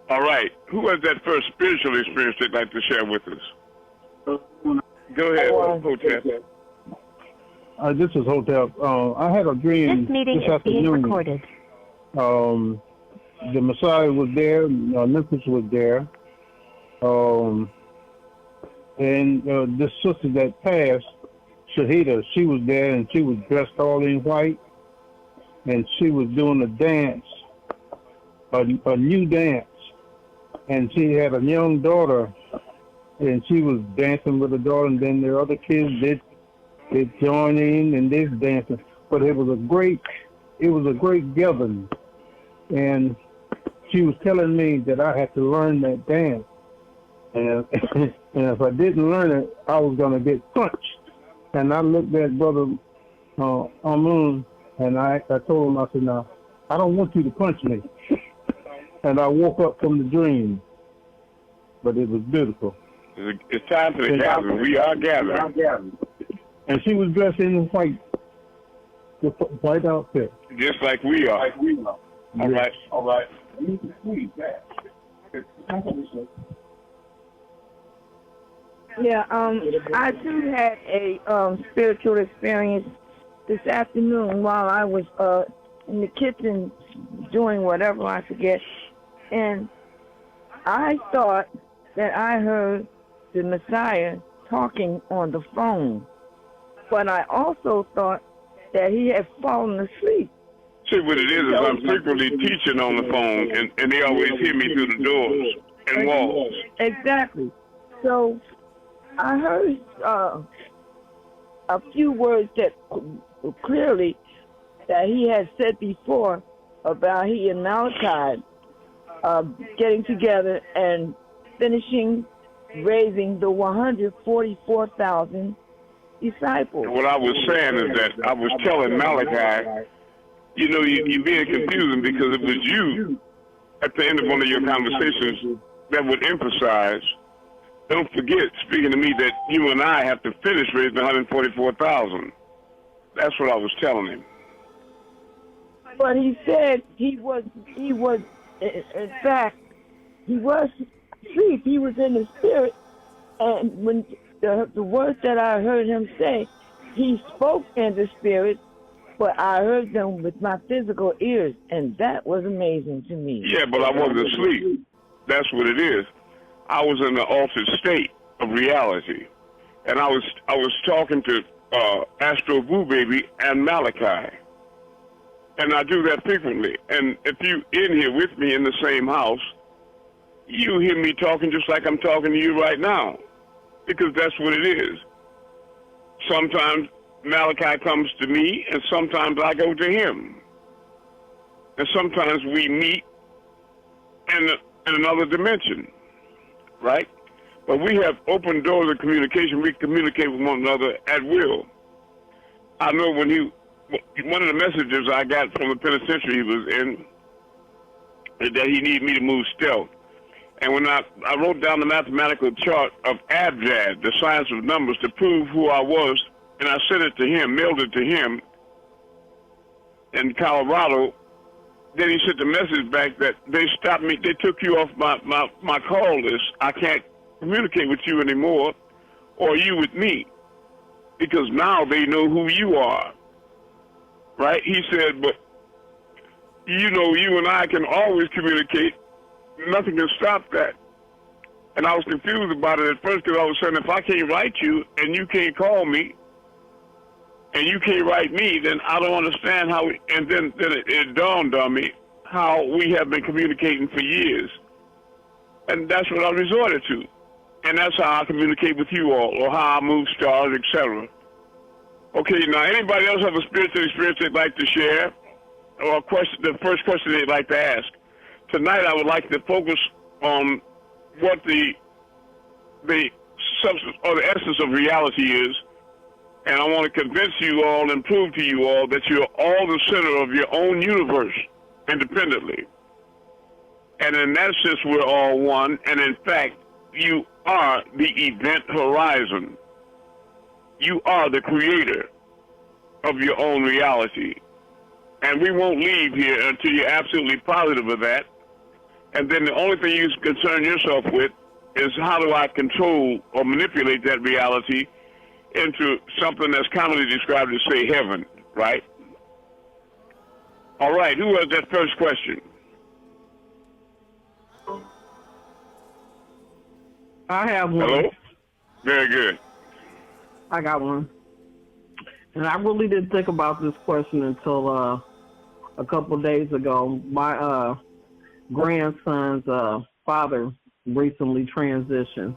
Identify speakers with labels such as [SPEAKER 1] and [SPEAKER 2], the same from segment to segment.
[SPEAKER 1] All right. Who has that first spiritual experience they'd like to share with us? Go ahead, Hotep.
[SPEAKER 2] This is Hotel. I had a dream
[SPEAKER 3] This meeting
[SPEAKER 2] this
[SPEAKER 3] is being
[SPEAKER 2] afternoon.
[SPEAKER 3] recorded.
[SPEAKER 2] The Messiah was there. Memphis was there. And this sister that passed, Shahida, she was there, and she was dressed all in white, and she was doing a dance, a new dance, and she had a young daughter, and she was dancing with the daughter, and then the other kids they joined in and they was dancing. But it was a great gathering, and she was telling me that I had to learn that dance. And if I didn't learn it, I was going to get punched. And I looked at Brother Amun, and I told him, I said, "Now, I don't want you to punch me." And I woke up from the dream. But it was beautiful.
[SPEAKER 1] It's time for the gathering. We are gathering.
[SPEAKER 2] And she was dressed in white, the white outfit.
[SPEAKER 1] Just like we are. All right.
[SPEAKER 4] All right.
[SPEAKER 5] Yeah, I too had a spiritual experience this afternoon while I was in the kitchen doing whatever, I forget. And I thought that I heard the Messiah talking on the phone. But I also thought that he had fallen asleep.
[SPEAKER 1] See, what it is I'm frequently teaching on the phone, and they always hear me through the doors and walls.
[SPEAKER 5] Exactly. So I heard a few words that clearly that he had said before about he and Malachi getting together and finishing raising the 144,000 disciples.
[SPEAKER 1] What I was saying is that I was telling Malachi, you know, you're being confusing because it was you at the end of one of your conversations that would emphasize, don't forget, speaking to me, that you and I have to finish raising 144,000. That's what I was telling him.
[SPEAKER 5] But he said he was, in fact, he was asleep. He was in the spirit. And when the words that I heard him say, he spoke in the spirit, but I heard them with my physical ears, and that was amazing to me.
[SPEAKER 1] Yeah, but I wasn't asleep. That's what it is. I was in the altered state of reality, and I was talking to Astro Boo Baby and Malachi, and I do that frequently. And if you in here with me in the same house, you hear me talking just like I'm talking to you right now, because that's what it is. Sometimes Malachi comes to me, and sometimes I go to him, and sometimes we meet in another dimension. Right? But we have open doors of communication. We communicate with one another at will. I know one of the messages I got from the penitentiary he was in is that he needed me to move stealth. And when I wrote down the mathematical chart of Abjad, the science of numbers, to prove who I was, and I sent it to him, mailed it to him in Colorado, then he sent the message back that they stopped me. They took you off my call list. I can't communicate with you anymore, or you with me, because now they know who you are. Right? He said, but you know, you and I can always communicate. Nothing can stop that. And I was confused about it at first because I was saying, if I can't write you and you can't call me, and you can't write me, then I don't understand how and then it dawned on me how we have been communicating for years. And that's what I resorted to. And that's how I communicate with you all, or how I move stars, etc. Okay, now anybody else have a spiritual experience they'd like to share? Or a question, the first question they'd like to ask? Tonight I would like to focus on what the substance or the essence of reality is. And I want to convince you all and prove to you all that you're all the center of your own universe independently. And in that sense, we're all one. And in fact, you are the event horizon. You are the creator of your own reality. And we won't leave here until you're absolutely positive of that. And then the only thing you concern yourself with is how do I control or manipulate that reality into something that's commonly described as, say, heaven, right? All right, who has that first question?
[SPEAKER 3] I have one.
[SPEAKER 1] Hello? Very good.
[SPEAKER 3] I got one. And I really didn't think about this question until a couple of days ago. My grandson's father recently transitioned.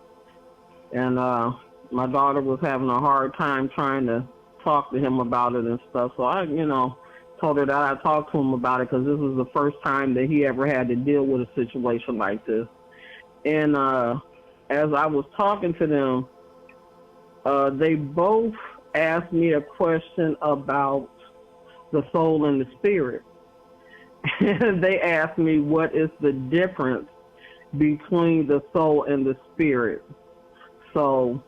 [SPEAKER 3] And my daughter was having a hard time trying to talk to him about it and stuff. So I, told her that I talked to him about it because this was the first time that he ever had to deal with a situation like this. And as I was talking to them, they both asked me a question about the soul and the spirit. And they asked me, what is the difference between the soul and the spirit? So,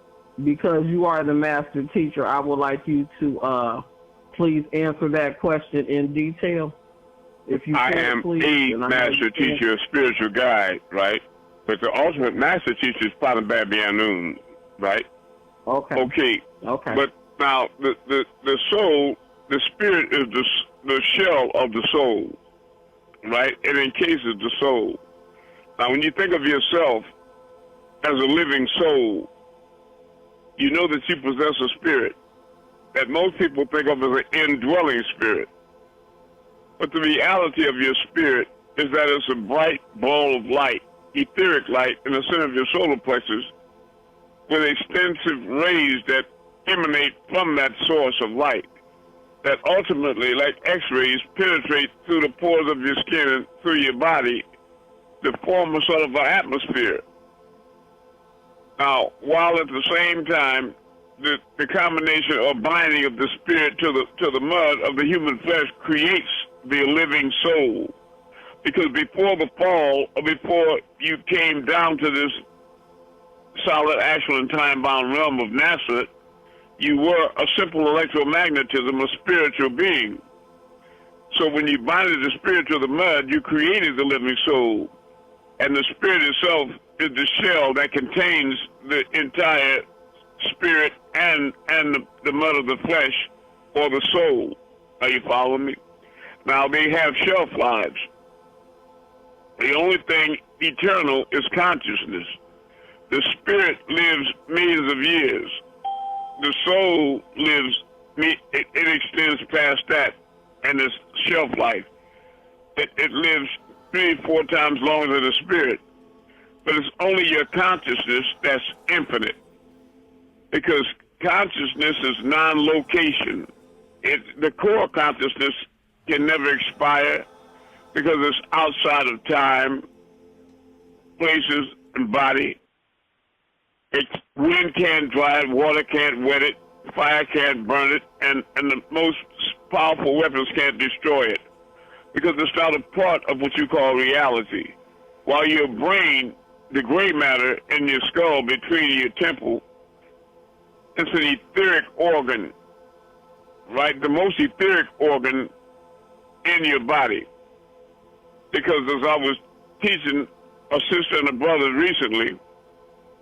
[SPEAKER 3] because you are the master teacher, I would like you to please answer that question in detail. If you
[SPEAKER 1] I
[SPEAKER 3] can,
[SPEAKER 1] am
[SPEAKER 3] please.
[SPEAKER 1] a master teacher, a spiritual guide, right? But the ultimate master teacher is Father Babianoon, right?
[SPEAKER 3] Okay.
[SPEAKER 1] But now the soul, the spirit is the shell of the soul, right? It encases the soul. Now, when you think of yourself as a living soul, you know that you possess a spirit that most people think of as an indwelling spirit. But the reality of your spirit is that it's a bright ball of light, etheric light in the center of your solar plexus with extensive rays that emanate from that source of light that ultimately, like X-rays, penetrate through the pores of your skin and through your body to form a sort of an atmosphere. Now, while at the same time, the combination or binding of the spirit to the mud of the human flesh creates the living soul. Because before the fall, or before you came down to this solid, actual, and time-bound realm of Nazareth, you were a simple electromagnetism, a spiritual being. So when you binded the spirit to the mud, you created the living soul. And the spirit itself is the shell that contains the entire spirit and the mud of the flesh, or the soul. Are you following me? Now, they have shelf lives. The only thing eternal is consciousness. The spirit lives millions of years. The soul lives, it extends past that, and it's shelf life. It lives 3-4 times longer than the spirit. But it's only your consciousness that's infinite. Because consciousness is non-location. The core consciousness can never expire because it's outside of time, places, and body. Wind can't dry it, water can't wet it, fire can't burn it, and the most powerful weapons can't destroy it because it's not a part of what you call reality. While your brain, the gray matter in your skull between your temple, it's an etheric organ, right? The most etheric organ in your body. Because as I was teaching a sister and a brother recently,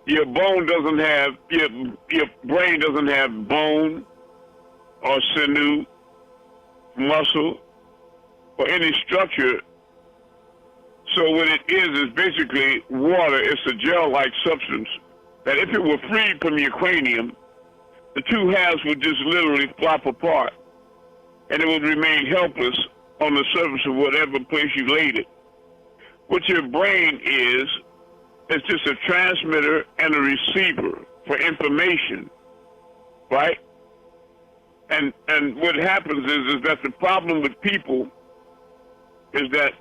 [SPEAKER 1] your brain doesn't have bone or sinew, muscle, or any structure. So what it is basically water. It's a gel-like substance that if it were freed from your cranium, the two halves would just literally flop apart, and it would remain helpless on the surface of whatever place you laid it. What your brain is just a transmitter and a receiver for information, right? And what happens is that the problem with people is that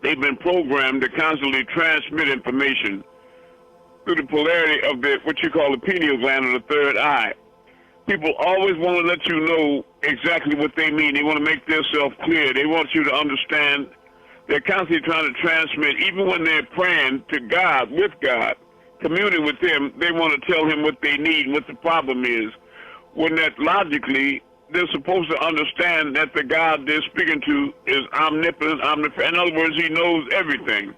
[SPEAKER 1] they've been programmed to constantly transmit information through the polarity of what you call the pineal gland or the third eye. People always want to let you know exactly what they mean. They want to make themselves clear. They want you to understand. They're constantly trying to transmit, even when they're praying to God, with God, communing with Him, they want to tell Him what they need, what the problem is. When that logically, they're supposed to understand that the God they're speaking to is omnipotent, omnipresent. In other words, He knows everything.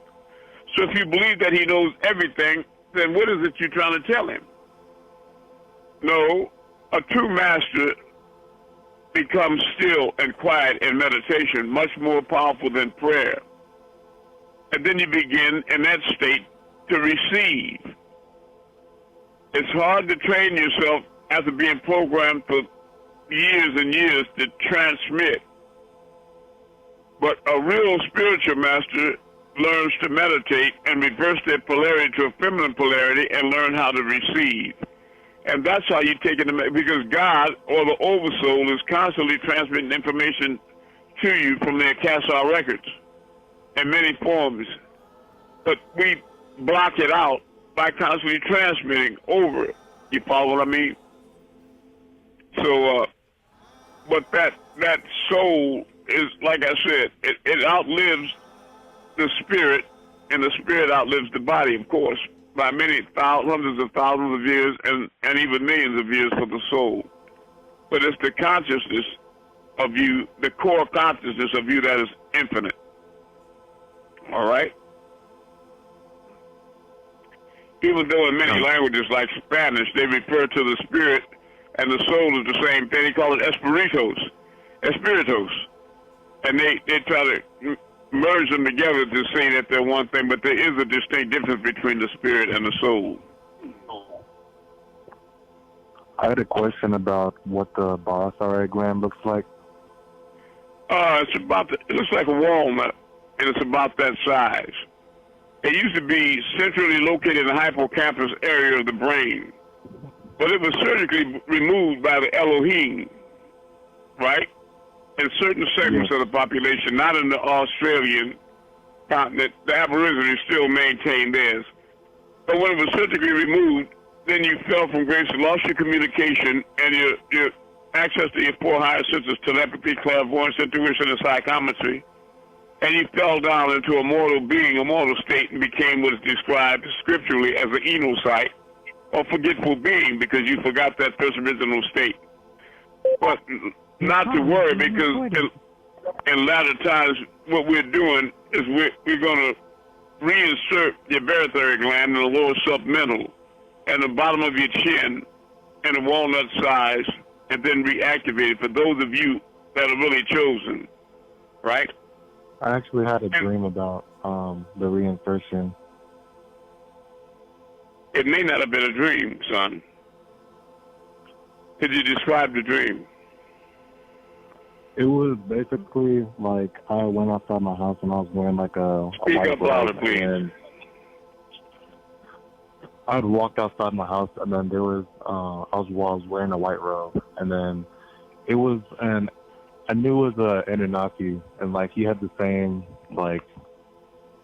[SPEAKER 1] So if you believe that he knows everything, then what is it you're trying to tell him? No, a true master becomes still and quiet in meditation, much more powerful than prayer. And then you begin in that state to receive. It's hard to train yourself after being programmed for years and years to transmit. But a real spiritual master learns to meditate and reverse their polarity to a feminine polarity and learn how to receive. And that's how you take it, because God or the oversoul is constantly transmitting information to you from their CashApp records in many forms. But we block it out by constantly transmitting over it. You follow what I mean? So, but that soul is, like I said, it outlives the spirit, and the spirit outlives the body, of course, by many hundreds of thousands of years and even millions of years for the soul. But it's the consciousness of you, the core consciousness of you that is infinite. All right? Even though in many languages like Spanish, they refer to the spirit and the soul as the same thing, they call it espiritos. And they try to merge them together to say that they're one thing, but there is a distinct difference between the spirit and the soul.
[SPEAKER 4] I had a question about what the Amun-Rayay gland looks like.
[SPEAKER 1] It looks like a walnut, and it's about that size. It used to be centrally located in the hippocampus area of the brain, but it was surgically removed by the Elohim, right? In certain segments of the population, not in the Australian continent. The Aborigines still maintain theirs. But when it was surgically removed, then you fell from grace, lost your communication, and your access to your four higher senses, telepathy, clairvoyance, intuition, and psychometry. And you fell down into a mortal being, a mortal state, and became what is described scripturally as an enocyte, or forgetful being, because you forgot that first original state. But not to worry, because in latter times, what we're doing is we're going to reinsert your barytheric gland in the lower submental and the bottom of your chin in a walnut size, and then reactivate it for those of you that are really chosen, right?
[SPEAKER 4] I actually had a dream about the reinsertion.
[SPEAKER 1] It may not have been a dream, son. Could you describe the dream?
[SPEAKER 4] It was basically like I went outside my house and I was wearing like a
[SPEAKER 1] Speak
[SPEAKER 4] white
[SPEAKER 1] up louder,
[SPEAKER 4] robe,
[SPEAKER 1] please.
[SPEAKER 4] and I had walked outside my house, and then there was I was wearing a white robe, and then it was I knew it was a Anunnaki, and like he had the same like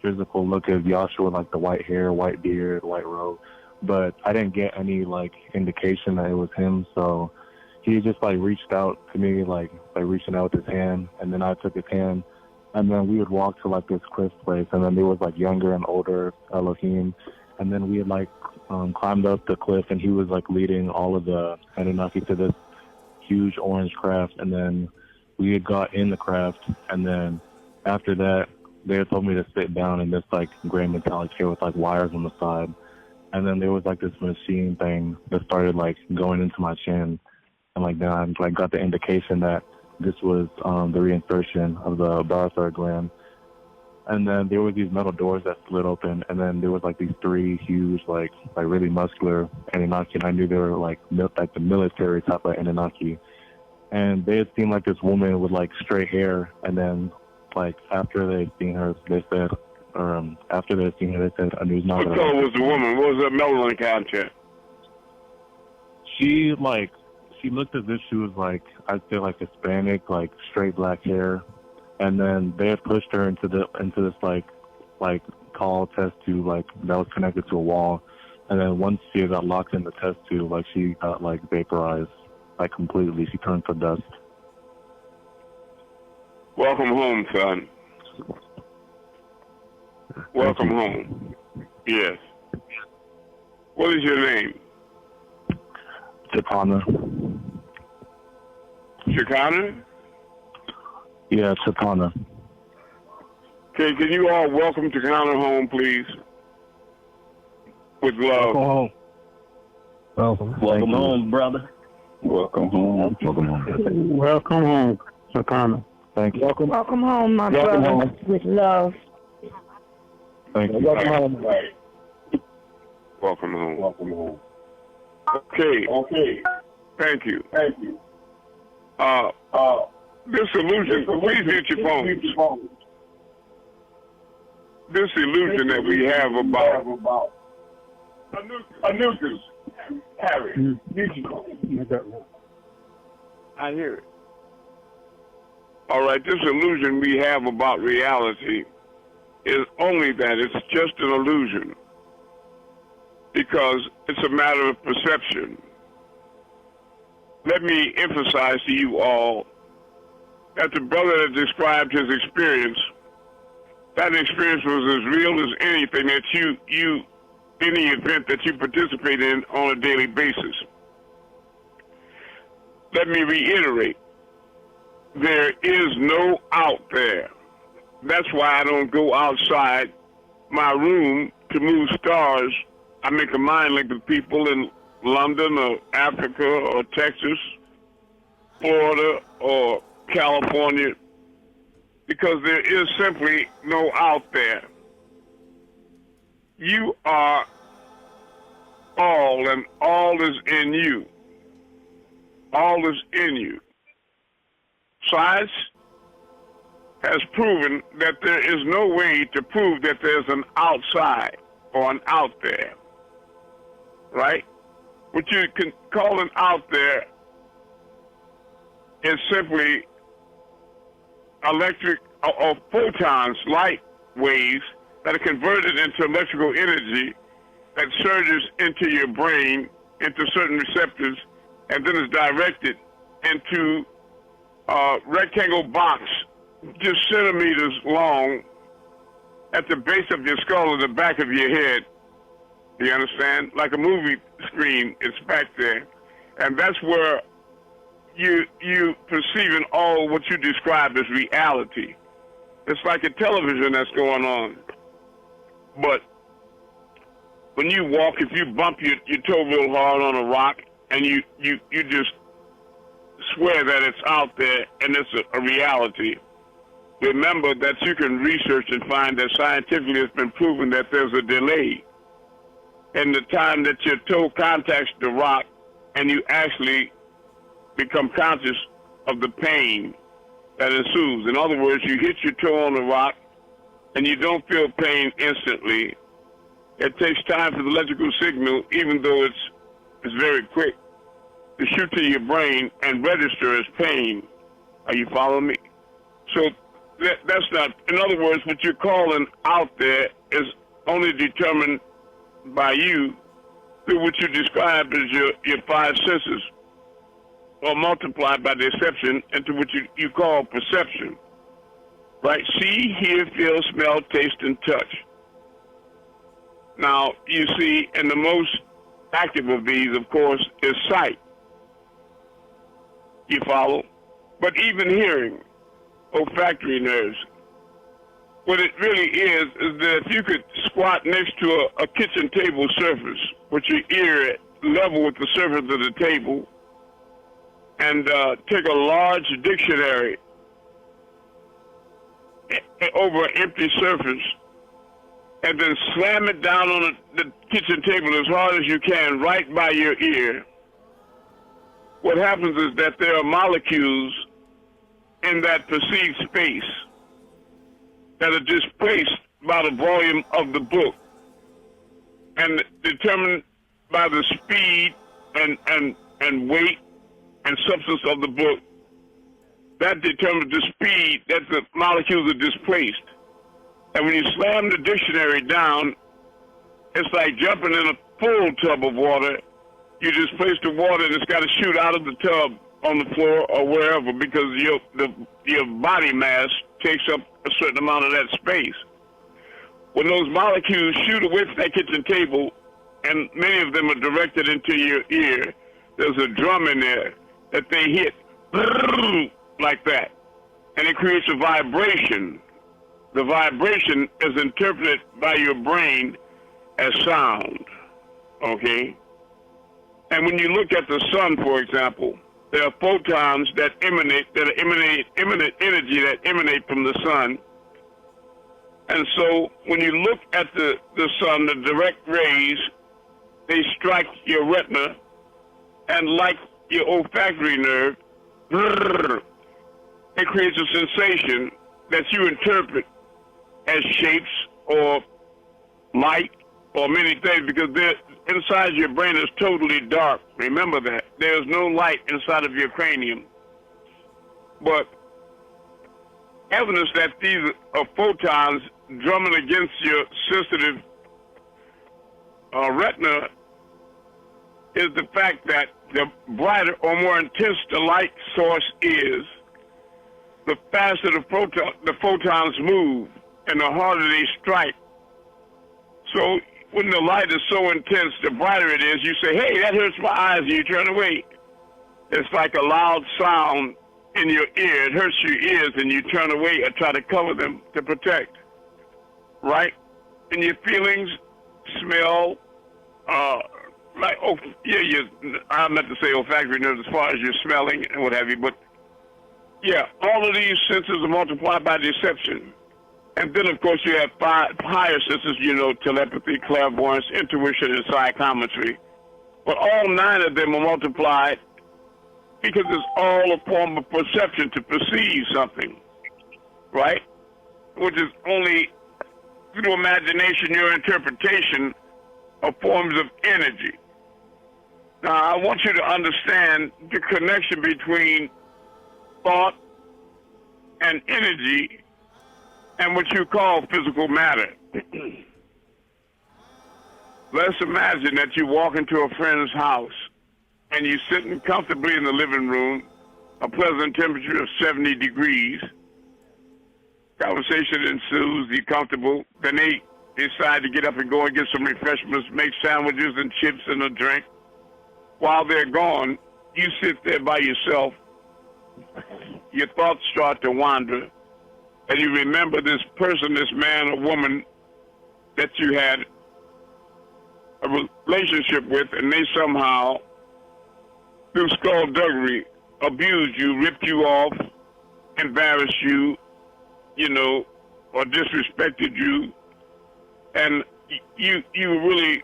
[SPEAKER 4] physical look as Yahshua, like the white hair, white beard, white robe, but I didn't get any like indication that it was him. So he just like reached out to me, like reaching out with his hand, and then I took his hand, and then we would walk to like this cliff place, and then there was like younger and older Elohim, and then we had like climbed up the cliff, and he was like leading all of the Anunnaki to this huge orange craft, and then we had got in the craft, and then after that, they had told me to sit down in this like gray metallic chair with like wires on the side, and then there was like this machine thing that started like going into my chin, and like then I like got the indication that this was the reinsertion of the Amun-Rayay gland, and then there were these metal doors that slid open, and then there was like these three huge like really muscular Anunnaki, and I knew they were like the military type of Anunnaki. And they had seen like this woman with like straight hair, and then like after they seen her, they said, after they seen her, they said, I knew not.
[SPEAKER 1] What color was the woman? What was her melanin content?
[SPEAKER 4] She looked as if she was like, I'd say like Hispanic, like straight black hair, and then they had pushed her into this like tall test tube like that was connected to a wall, and then once she got locked in the test tube, like she got like vaporized. Like completely, she turned to dust.
[SPEAKER 1] Welcome home, son. Welcome home. Yes. What is your name?
[SPEAKER 4] Chitana.
[SPEAKER 1] Chicana?
[SPEAKER 4] Yeah, Chitana.
[SPEAKER 1] Okay, can you all welcome to Counter Home, please? With love.
[SPEAKER 2] Welcome home.
[SPEAKER 6] Welcome home, brother.
[SPEAKER 7] Welcome home.
[SPEAKER 4] Welcome home.
[SPEAKER 2] Welcome home, Sakana.
[SPEAKER 4] Thank you.
[SPEAKER 2] Welcome.
[SPEAKER 5] Welcome home, my
[SPEAKER 2] Welcome
[SPEAKER 5] brother,
[SPEAKER 2] home.
[SPEAKER 5] with love.
[SPEAKER 4] Thank you.
[SPEAKER 2] Welcome home.
[SPEAKER 1] Welcome home.
[SPEAKER 7] Welcome home.
[SPEAKER 1] Okay. Thank you. This illusion, please mute your phones. This illusion that we have about a nuisance, Harry. I hear it. All right, this illusion we have about reality is only that it's just an illusion because it's a matter of perception. Let me emphasize to you all that the brother that described his experience, that experience was as real as anything that any event that you participate in on a daily basis. Let me reiterate, there is no out there. That's why I don't go outside my room to move stars. I make a mind link with people in London or Africa or Texas, Florida or California, because there is simply no out there. You are all, and all is in you. All is in you. Science has proven that there is no way to prove that there's an outside or an out there, right? What you can call an out there is simply electric or photons, light waves that are converted into electrical energy that surges into your brain, into certain receptors, and then is directed into a rectangle box just centimeters long at the base of your skull and the back of your head. You understand? Like a movie screen, it's back there. And that's where you perceiving all what you describe as reality. It's like a television that's going on. But when you walk, if you bump your toe real hard on a rock and you just swear that it's out there and it's a reality, remember that you can research and find that scientifically it's been proven that there's a delay in the time that your toe contacts the rock and you actually become conscious of the pain that ensues. In other words, you hit your toe on the rock and you don't feel pain instantly. It takes time for the electrical signal, even though it's very quick, to shoot to your brain and register as pain. Are you following me? So that's not, in other words, what you're calling out there is only determined by you through what you describe as your five senses, or multiplied by deception into what you call perception. Right? See, hear, feel, smell, taste, and touch. Now, you see, and the most active of these, of course, is sight. You follow? But even hearing, olfactory nerves. What it really is that if you could squat next to a kitchen table surface with your ear level with the surface of the table and take a large dictionary over an empty surface and then slam it down on the kitchen table as hard as you can right by your ear, what happens is that there are molecules in that perceived space that are displaced by the volume of the book and determined by the speed and weight and substance of the book. That determines the speed that the molecules are displaced. And when you slam the dictionary down, it's like jumping in a full tub of water. You displace the water and it's got to shoot out of the tub on the floor or wherever because your body mass takes up a certain amount of that space. When those molecules shoot away from that kitchen table, and many of them are directed into your ear, there's a drum in there that they hit like that, and it creates a vibration. the vibration is interpreted by your brain as sound, okay? And when you look at the sun, for example, there are photons that emanate energy that emanate from the sun. And so when you look at the sun, the direct rays, they strike your retina, and like your olfactory nerve, it creates a sensation that you interpret as shapes or light or many things, because inside your brain is totally dark. Remember that. There's no light inside of your cranium. But evidence that these are photons drumming against your sensitive retina is the fact that the brighter or more intense the light source is, the faster the photons move and the harder they strike. So when the light is so intense, the brighter it is, you say, hey, that hurts my eyes, and you turn away. It's like a loud sound in your ear. It hurts your ears, and you turn away and try to cover them to protect, right? And your feelings, smell, like, oh, yeah, I meant to say olfactory nerves as far as your smelling and what have you, but yeah, all of these senses are multiplied by deception. And then, of course, you have 5 higher senses, telepathy, clairvoyance, intuition, and psychometry. But all 9 of them are multiplied because it's all a form of perception, to perceive something, right? Which is only through imagination, your interpretation of forms of energy. Now, I want you to understand the connection between thought and energy and what you call physical matter. Let's imagine that you walk into a friend's house and you're sitting comfortably in the living room, a pleasant temperature of 70 degrees. Conversation ensues, you're comfortable. Then they decide to get up and go and get some refreshments, make sandwiches and chips and a drink. While they're gone, you sit there by yourself. Your thoughts start to wander. And you remember this person, this man or woman that you had a relationship with, and they somehow, through skullduggery, abused you, ripped you off, embarrassed you, or disrespected you. And you were really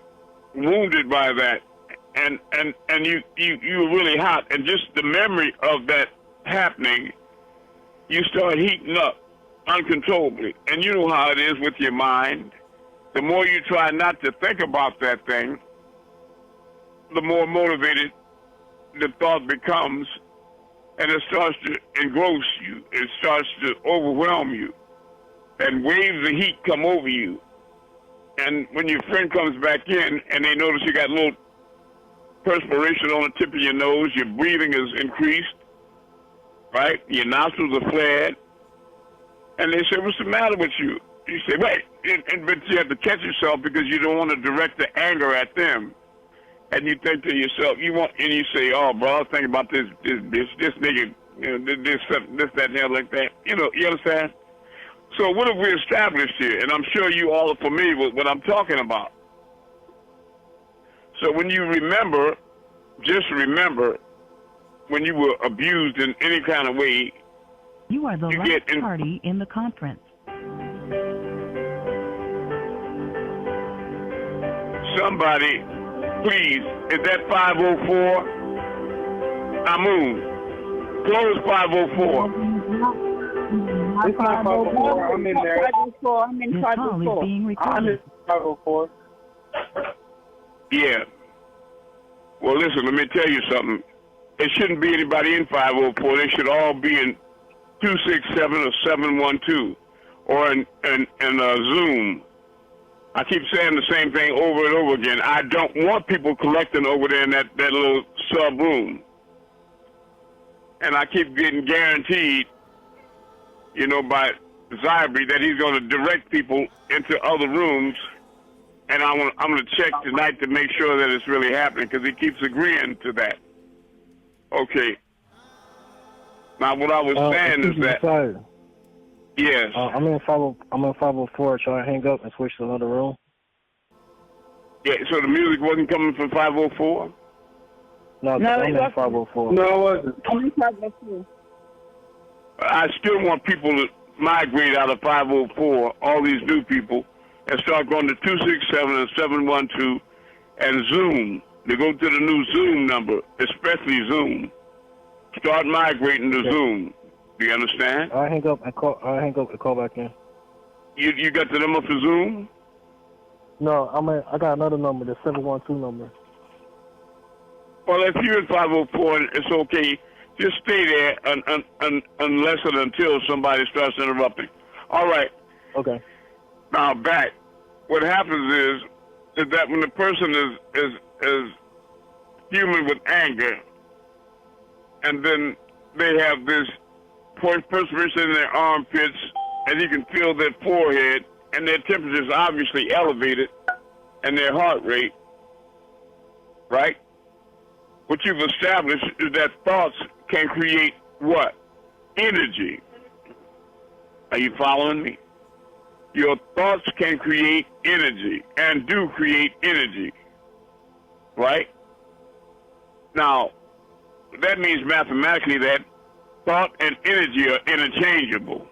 [SPEAKER 1] wounded by that. And you were really hot. And just the memory of that happening, you start heating up uncontrollably. And you know how it is with your mind. The more you try not to think about that thing, the more motivated the thought becomes, and it starts to engross you. It starts to overwhelm you. And waves of heat come over you. And when your friend comes back in and they notice you got a little perspiration on the tip of your nose, your breathing is increased, right? Your nostrils are flared. And they say, what's the matter with you? You say, wait, but you have to catch yourself because you don't want to direct the anger at them. And you think to yourself, and you say, oh, bro, I was thinking about this nigga, this, that, and the other like that. You understand? So what have we established here? And I'm sure you all are familiar with what I'm talking about. So when you remember, just remember when you were abused in any kind of way.
[SPEAKER 7] You are the last party in the conference.
[SPEAKER 1] Somebody, please, is that 504? Amun, close 504.
[SPEAKER 2] It's not 504. I'm in there.
[SPEAKER 5] 504. I'm in 504.
[SPEAKER 7] This call is being recorded.
[SPEAKER 2] I'm in 504.
[SPEAKER 1] Yeah. Well, listen, let me tell you something. It shouldn't be anybody in 504. They should all be in 267 or 712 or in Zoom. I keep saying the same thing over and over again. I don't want people collecting over there in that little sub room. And I keep getting guaranteed, by Zybri that he's going to direct people into other rooms. And I'm going to check tonight to make sure that it's really happening because he keeps agreeing to that. Okay. Now, what I was saying is that... Yes.
[SPEAKER 8] I'm in 504. Shall I hang up and switch to another room?
[SPEAKER 1] Yeah, so the music wasn't coming from 504?
[SPEAKER 8] No, I'm in 504.
[SPEAKER 2] No, it wasn't.
[SPEAKER 5] I'm in 504.
[SPEAKER 1] I still want people to migrate out of 504, all these new people, and start going to 267 and 712 and Zoom. They go to the new Zoom number, especially Zoom. Start migrating to Zoom. Do you understand?
[SPEAKER 8] I hang up and call back in.
[SPEAKER 1] You got the number for Zoom?
[SPEAKER 8] No, I got another number, the 712 number.
[SPEAKER 1] Well, if you're in 504, it's okay. Just stay there unless and until somebody starts interrupting. All right.
[SPEAKER 8] Okay.
[SPEAKER 1] Now back. What happens is that when the person is human with anger, and then they have this perspiration in their armpits, and you can feel their forehead, and their temperature is obviously elevated, and their heart rate, right? What you've established is that thoughts can create what? Energy. Are you following me? Your thoughts can create energy and do create energy, right? Now, that means mathematically that thought and energy are interchangeable.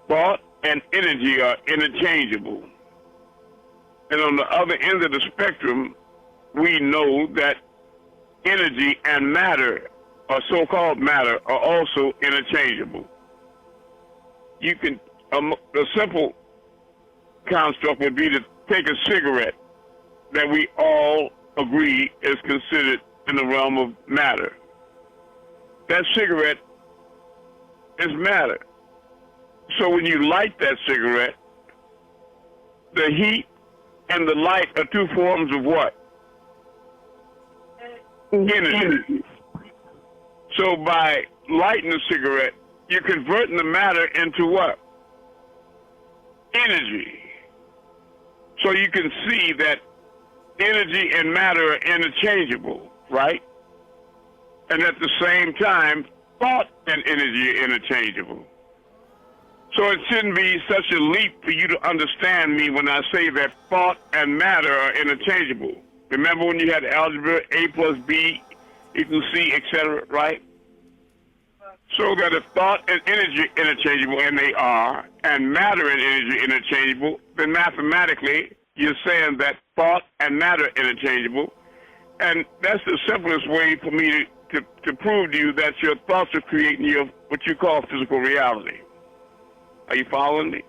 [SPEAKER 1] Thought and energy are interchangeable. And on the other end of the spectrum, we know that energy and matter, or so-called matter, are also interchangeable. You can, a simple construct would be to take a cigarette that we all agree is considered in the realm of matter. That cigarette is matter. So when you light that cigarette, the heat and the light are two forms of what? Energy. So by lighting the cigarette, you're converting the matter into what? Energy. So you can see that energy and matter are interchangeable, right? And at the same time, thought and energy are interchangeable. So it shouldn't be such a leap for you to understand me when I say that thought and matter are interchangeable. Remember when you had algebra, A plus B equals C, etc., right? So that if thought and energy are interchangeable, and they are, and matter and energy interchangeable, then mathematically you're saying that thought and matter are interchangeable. And that's the simplest way for me to prove to you that your thoughts are creating your what you call physical reality. Are you following me?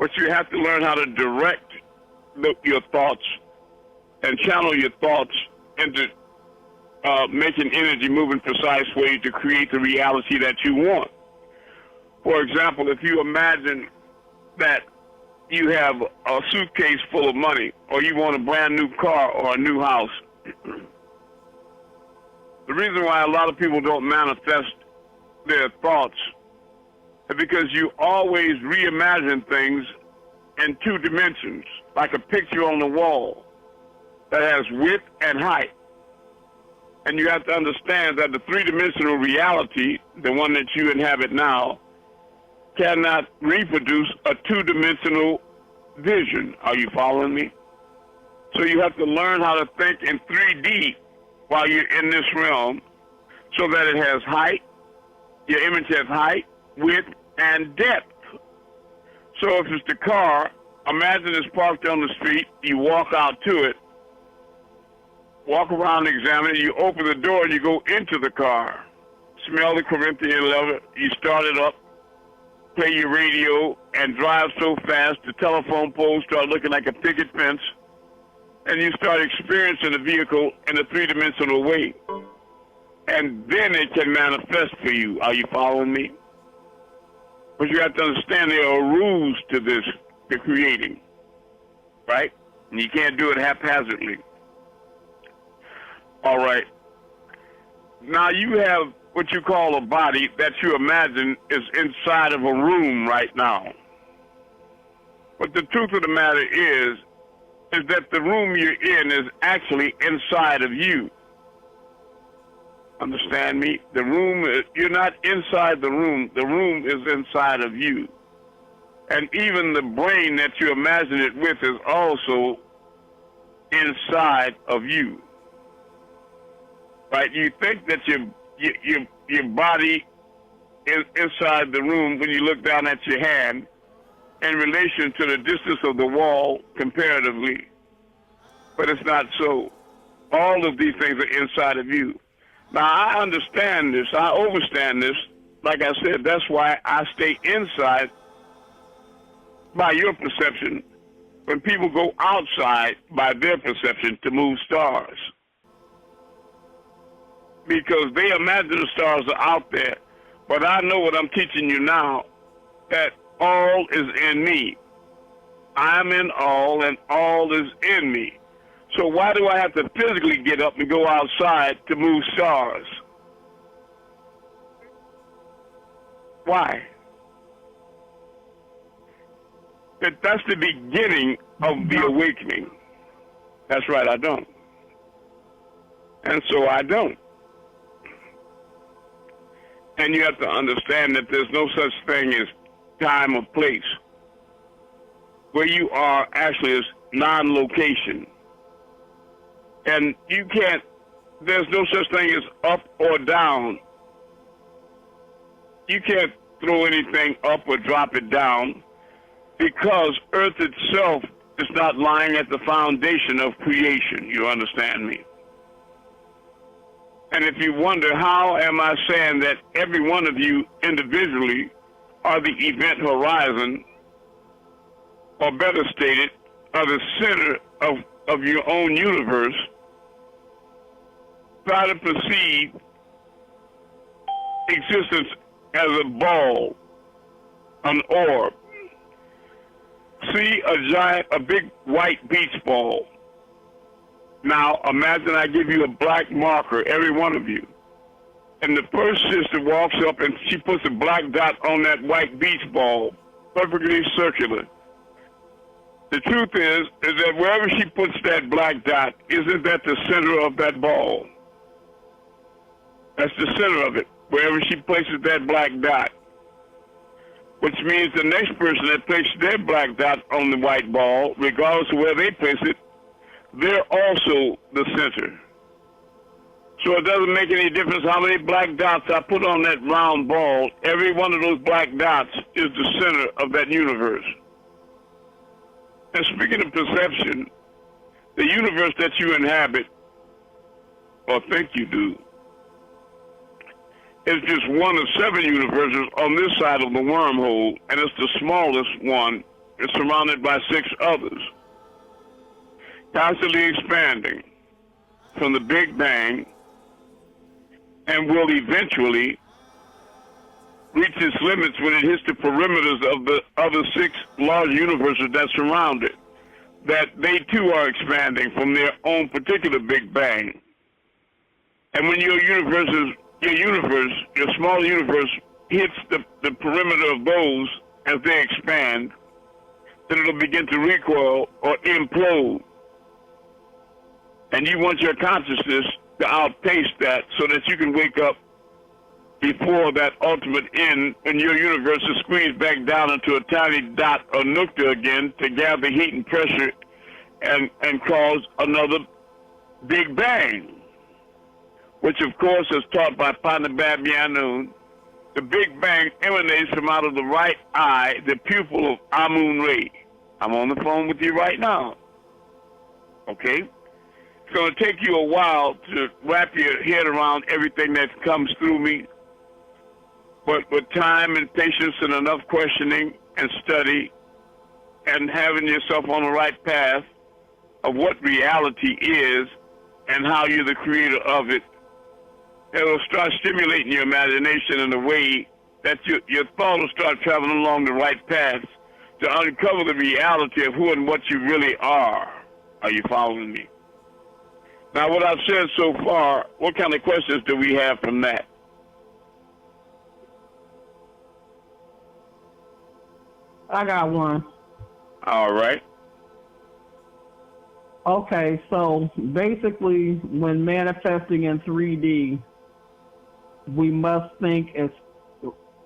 [SPEAKER 1] But you have to learn how to direct your thoughts and channel your thoughts into making energy move in precise ways to create the reality that you want. For example, if you imagine that you have a suitcase full of money, or you want a brand new car or a new house, the reason why a lot of people don't manifest their thoughts is because you always reimagine things in two dimensions, like a picture on the wall that has width and height. And you have to understand that the three-dimensional reality, the one that you inhabit now, cannot reproduce a two-dimensional vision. Are you following me? So you have to learn how to think in 3D while you're in this realm so that it has height, your image has height, width, and depth. So if it's the car, imagine it's parked on the street, you walk out to it, walk around, examine it, you open the door and you go into the car. Smell the Corinthian leather, you start it up, play your radio, and drive so fast the telephone poles start looking like a picket fence, and you start experiencing the vehicle in a three-dimensional way. And then it can manifest for you. Are you following me? But you have to understand there are rules to this, to creating, right? And you can't do it haphazardly. All right. Now you have what you call a body that you imagine is inside of a room right now. But the truth of the matter is that the room you're in is actually inside of you. Understand me? The room, you're not inside the room. The room is inside of you. And even the brain that you imagine it with is also inside of you. Right? You think that your body is inside the room when you look down at your hand in relation to the distance of the wall comparatively. But it's not so. All of these things are inside of you. Now, I understand this. I understand this. Like I said, that's why I stay inside by your perception when people go outside by their perception to move stars. Because they imagine the stars are out there. But I know what I'm teaching you now, that all is in me. I'm in all, and all is in me. So why do I have to physically get up and go outside to move stars? Why? That's the beginning of the awakening. That's right, I don't. And so I don't. And you have to understand that there's no such thing as time or place. Where you are actually is non-location. And you can't, there's no such thing as up or down. You can't throw anything up or drop it down because Earth itself is not lying at the foundation of creation. You understand me? And if you wonder, how am I saying that every one of you individually are the event horizon, or better stated, are the center of your own universe, try to perceive existence as a ball, an orb. See a big white beach ball. Now, imagine I give you a black marker, every one of you. And the first sister walks up and she puts a black dot on that white beach ball, perfectly circular. The truth is that wherever she puts that black dot, isn't that the center of that ball? That's the center of it, wherever she places that black dot. Which means the next person that places their black dot on the white ball, regardless of where they place it, they're also the center. So it doesn't make any difference how many black dots I put on that round ball. Every one of those black dots is the center of that universe. And speaking of perception, the universe that you inhabit, or think you do, is just one of 7 universes on this side of the wormhole, and it's the smallest one. It's surrounded by 6 others, constantly expanding from the Big Bang, and will eventually reach its limits when it hits the perimeters of the other 6 large universes that surround it, that they too are expanding from their own particular Big Bang. And when your small universe hits the perimeter of those as they expand, then it'll begin to recoil or implode. And you want your consciousness to outpace that so that you can wake up before that ultimate end when your universe is squeezed back down into a tiny dot or nucleus again to gather heat and pressure and cause another Big Bang. Which, of course, is taught by Panabab Yanun. The Big Bang emanates from out of the right eye, the pupil of Amun-Rayay. I'm on the phone with you right now. Okay? It's going to take you a while to wrap your head around everything that comes through me. But with time and patience and enough questioning and study and having yourself on the right path of what reality is and how you're the creator of it, it'll start stimulating your imagination in a way that your thought will start traveling along the right path to uncover the reality of who and what you really are. Are you following me? Now, what I've said so far, what kind of questions do we have from that?
[SPEAKER 3] I got one.
[SPEAKER 1] All right.
[SPEAKER 3] Okay, so basically when manifesting in 3D, we must think as,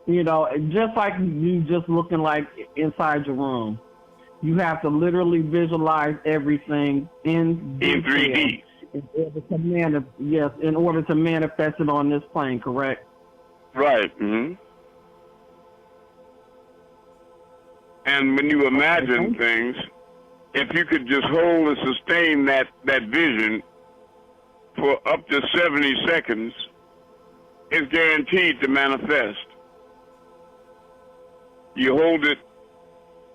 [SPEAKER 3] just like you just looking like inside your room. You have to literally visualize everything in
[SPEAKER 1] 3D.
[SPEAKER 3] In order to manifest it on this plane, correct?
[SPEAKER 1] Right. Mm-hmm. And when you imagine things, if you could just hold and sustain that vision for up to 70 seconds, it's guaranteed to manifest. You hold it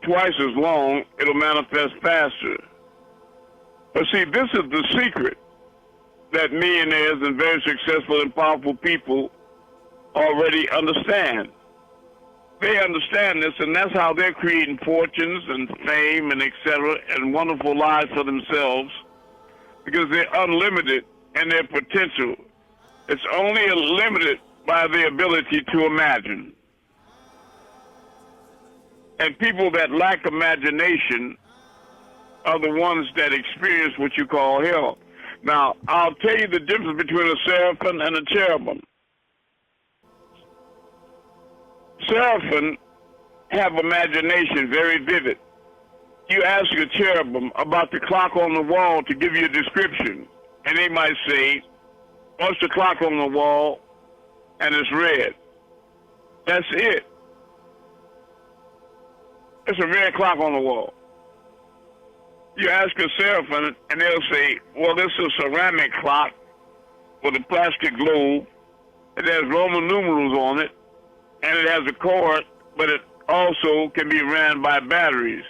[SPEAKER 1] twice as long, it'll manifest faster. But see, this is the secret that millionaires and very successful and powerful people already understand. They understand this, and that's how they're creating fortunes and fame and etc. and wonderful lives for themselves, because they're unlimited in their potential. It's only limited by the ability to imagine. And people that lack imagination are the ones that experience what you call hell. Now, I'll tell you the difference between a seraphim and a cherubim. Seraphim have imagination, very vivid. You ask a cherubim about the clock on the wall to give you a description, and they might say, what's the clock on the wall? And it's red. That's it. It's a red clock on the wall. You ask a seraphim, and they'll say, well, this is a ceramic clock with a plastic globe. It has Roman numerals on it, and it has a cord, but it also can be ran by batteries.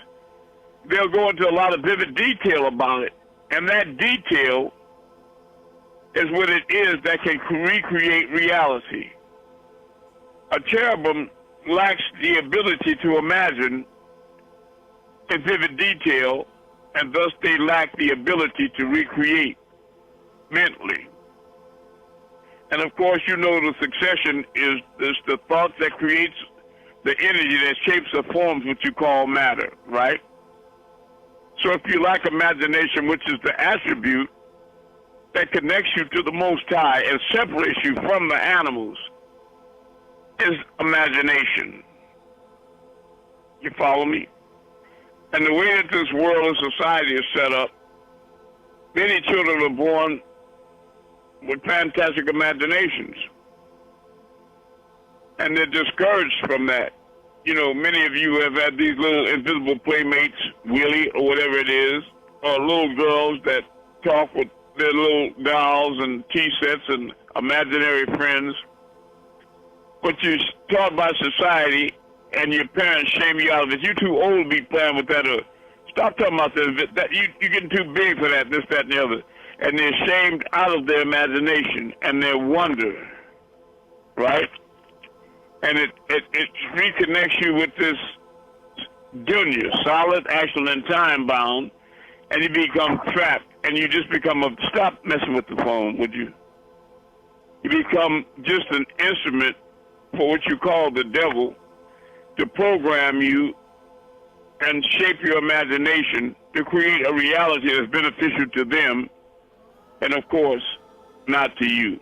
[SPEAKER 1] They'll go into a lot of vivid detail about it, and that detail is what it is that can recreate reality. A cherubim lacks the ability to imagine in vivid detail, and thus they lack the ability to recreate mentally. And of course, the succession is the thought that creates the energy that shapes or forms what you call matter, right? So if you lack imagination, which is the attribute that connects you to the Most High and separates you from the animals, is imagination. You follow me? And the way that this world and society is set up, many children are born with fantastic imaginations. And they're discouraged from that. Many of you have had these little invisible playmates, Willie, or whatever it is, or little girls that talk with their little dolls and tea sets and imaginary friends. But you're taught by society, and your parents shame you out of it. You're too old to be playing with that. Stop talking about this. That you're getting too big for that, this, that, and the other. And they're shamed out of their imagination and their wonder, right? And it reconnects you with this dunya, solid, actual, and time-bound, and you become trapped, and you just become stop messing with the phone, would you? You become just an instrument for what you call the devil to program you and shape your imagination to create a reality that's beneficial to them and, of course, not to you,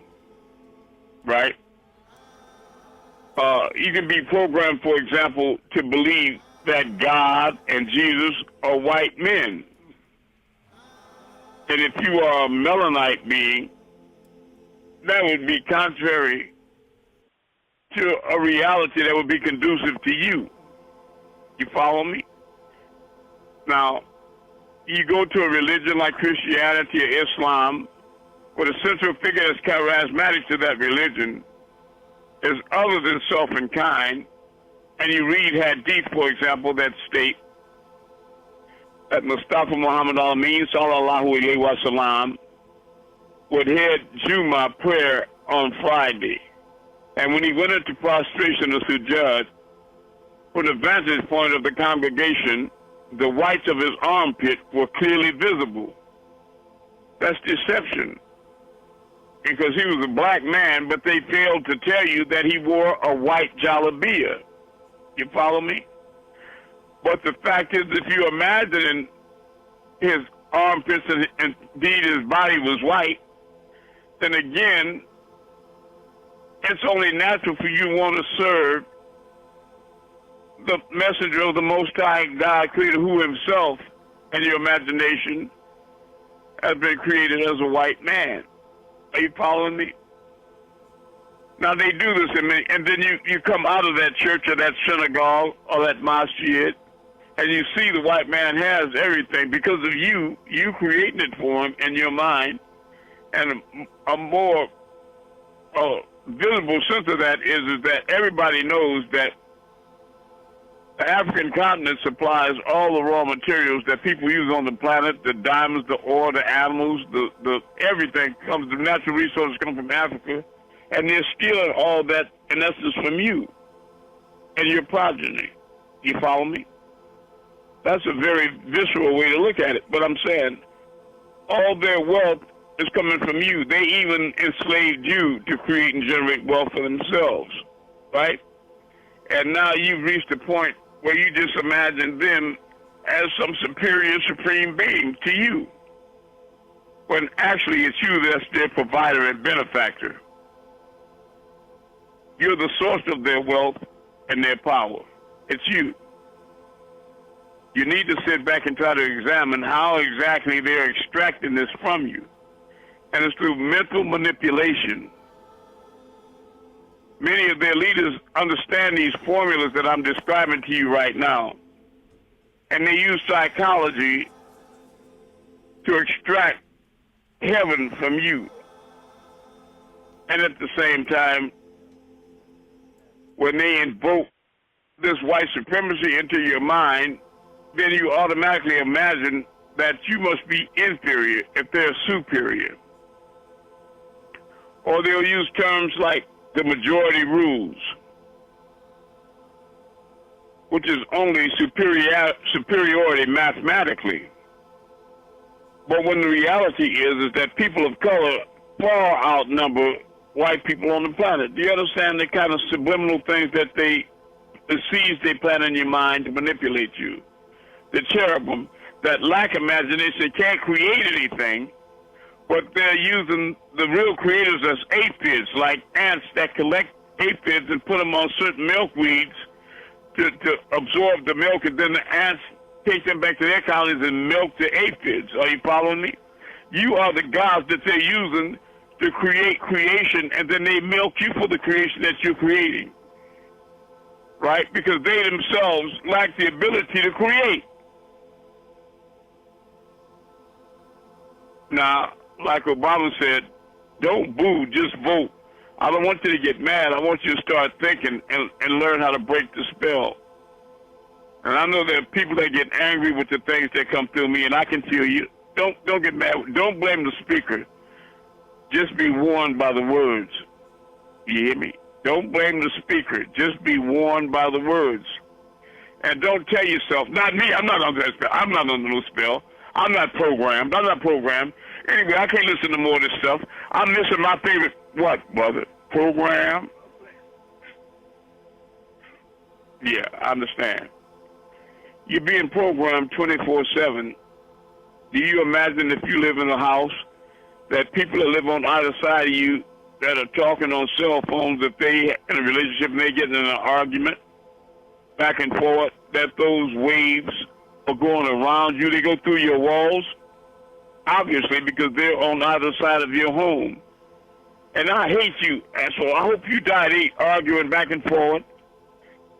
[SPEAKER 1] right? You can be programmed, for example, to believe that God and Jesus are white men. And if you are a Melanite being, that would be contrary to a reality that would be conducive to you. You follow me? Now, you go to a religion like Christianity or Islam, where the central figure that's charismatic to that religion is other than self and kind, and you read Hadith, for example, that state that Mustafa Muhammad al-Amin, sallallahu alayhi wa sallam, would head Jummah prayer on Friday. And when he went into prostration or sujud, from the vantage point of the congregation, the whites of his armpit were clearly visible. That's deception. Because he was a black man, but they failed to tell you that he wore a white jalabia. You follow me? But the fact is, if you imagine his armpits and indeed his body was white, then again, it's only natural for you to want to serve the messenger of the Most High God, Creator, who Himself, and your imagination has been created as a white man. Are you following me? Now they do this, and then you come out of that church or that synagogue or that masjid, and you see the white man has everything because of you creating it for him in your mind. And a more visible sense of that is that everybody knows that the African continent supplies all the raw materials that people use on the planet, the diamonds, the oil, the animals, the everything comes, the natural resources come from Africa, and they're stealing all that, in essence, from you and your progeny. You follow me? That's a very visceral way to look at it, but I'm saying all their wealth is coming from you. They even enslaved you to create and generate wealth for themselves, right? And now you've reached a point where you just imagine them as some superior, supreme being to you, when actually it's you that's their provider and benefactor. You're the source of their wealth and their power. It's you. You need to sit back and try to examine how exactly they're extracting this from you. And it's through mental manipulation. Many of their leaders understand these formulas that I'm describing to you right now. And they use psychology to extract heaven from you. And at the same time, when they invoke this white supremacy into your mind, then you automatically imagine that you must be inferior if they're superior. Or they'll use terms like the majority rules, which is only superiority mathematically. But when the reality is that people of color far outnumber white people on the planet. Do you understand the kind of subliminal things that the seeds they plant in your mind to manipulate you? The cherubim that lack imagination can't create anything, but they're using the real creators as aphids, like ants that collect aphids and put them on certain milkweeds to absorb the milk, and then the ants take them back to their colonies and milk the aphids. Are you following me? You are the gods that they're using to create creation, and then they milk you for the creation that you're creating, right? Because they themselves lack the ability to create. Now, like Obama said, don't boo, just vote. I don't want you to get mad. I want you to start thinking and learn how to break the spell. And I know there are people that get angry with the things that come through me, and I can tell you, don't get mad. Don't blame the speaker. Just be warned by the words. You hear me? Don't blame the speaker. Just be warned by the words. And don't tell yourself, not me, I'm not under that spell. I'm not under no spell. I'm not programmed. Anyway, I can't listen to more of this stuff. I'm missing my favorite, what, brother? Program? Yeah, I understand. You're being programmed 24/7. Do you imagine if you live in a house that people that live on either side of you that are talking on cell phones, if they in a relationship and they get in an argument back and forth, that those waves are going around you, they go through your walls? Obviously, because they're on either side of your home. And I hate you, asshole. I hope you die arguing back and forth.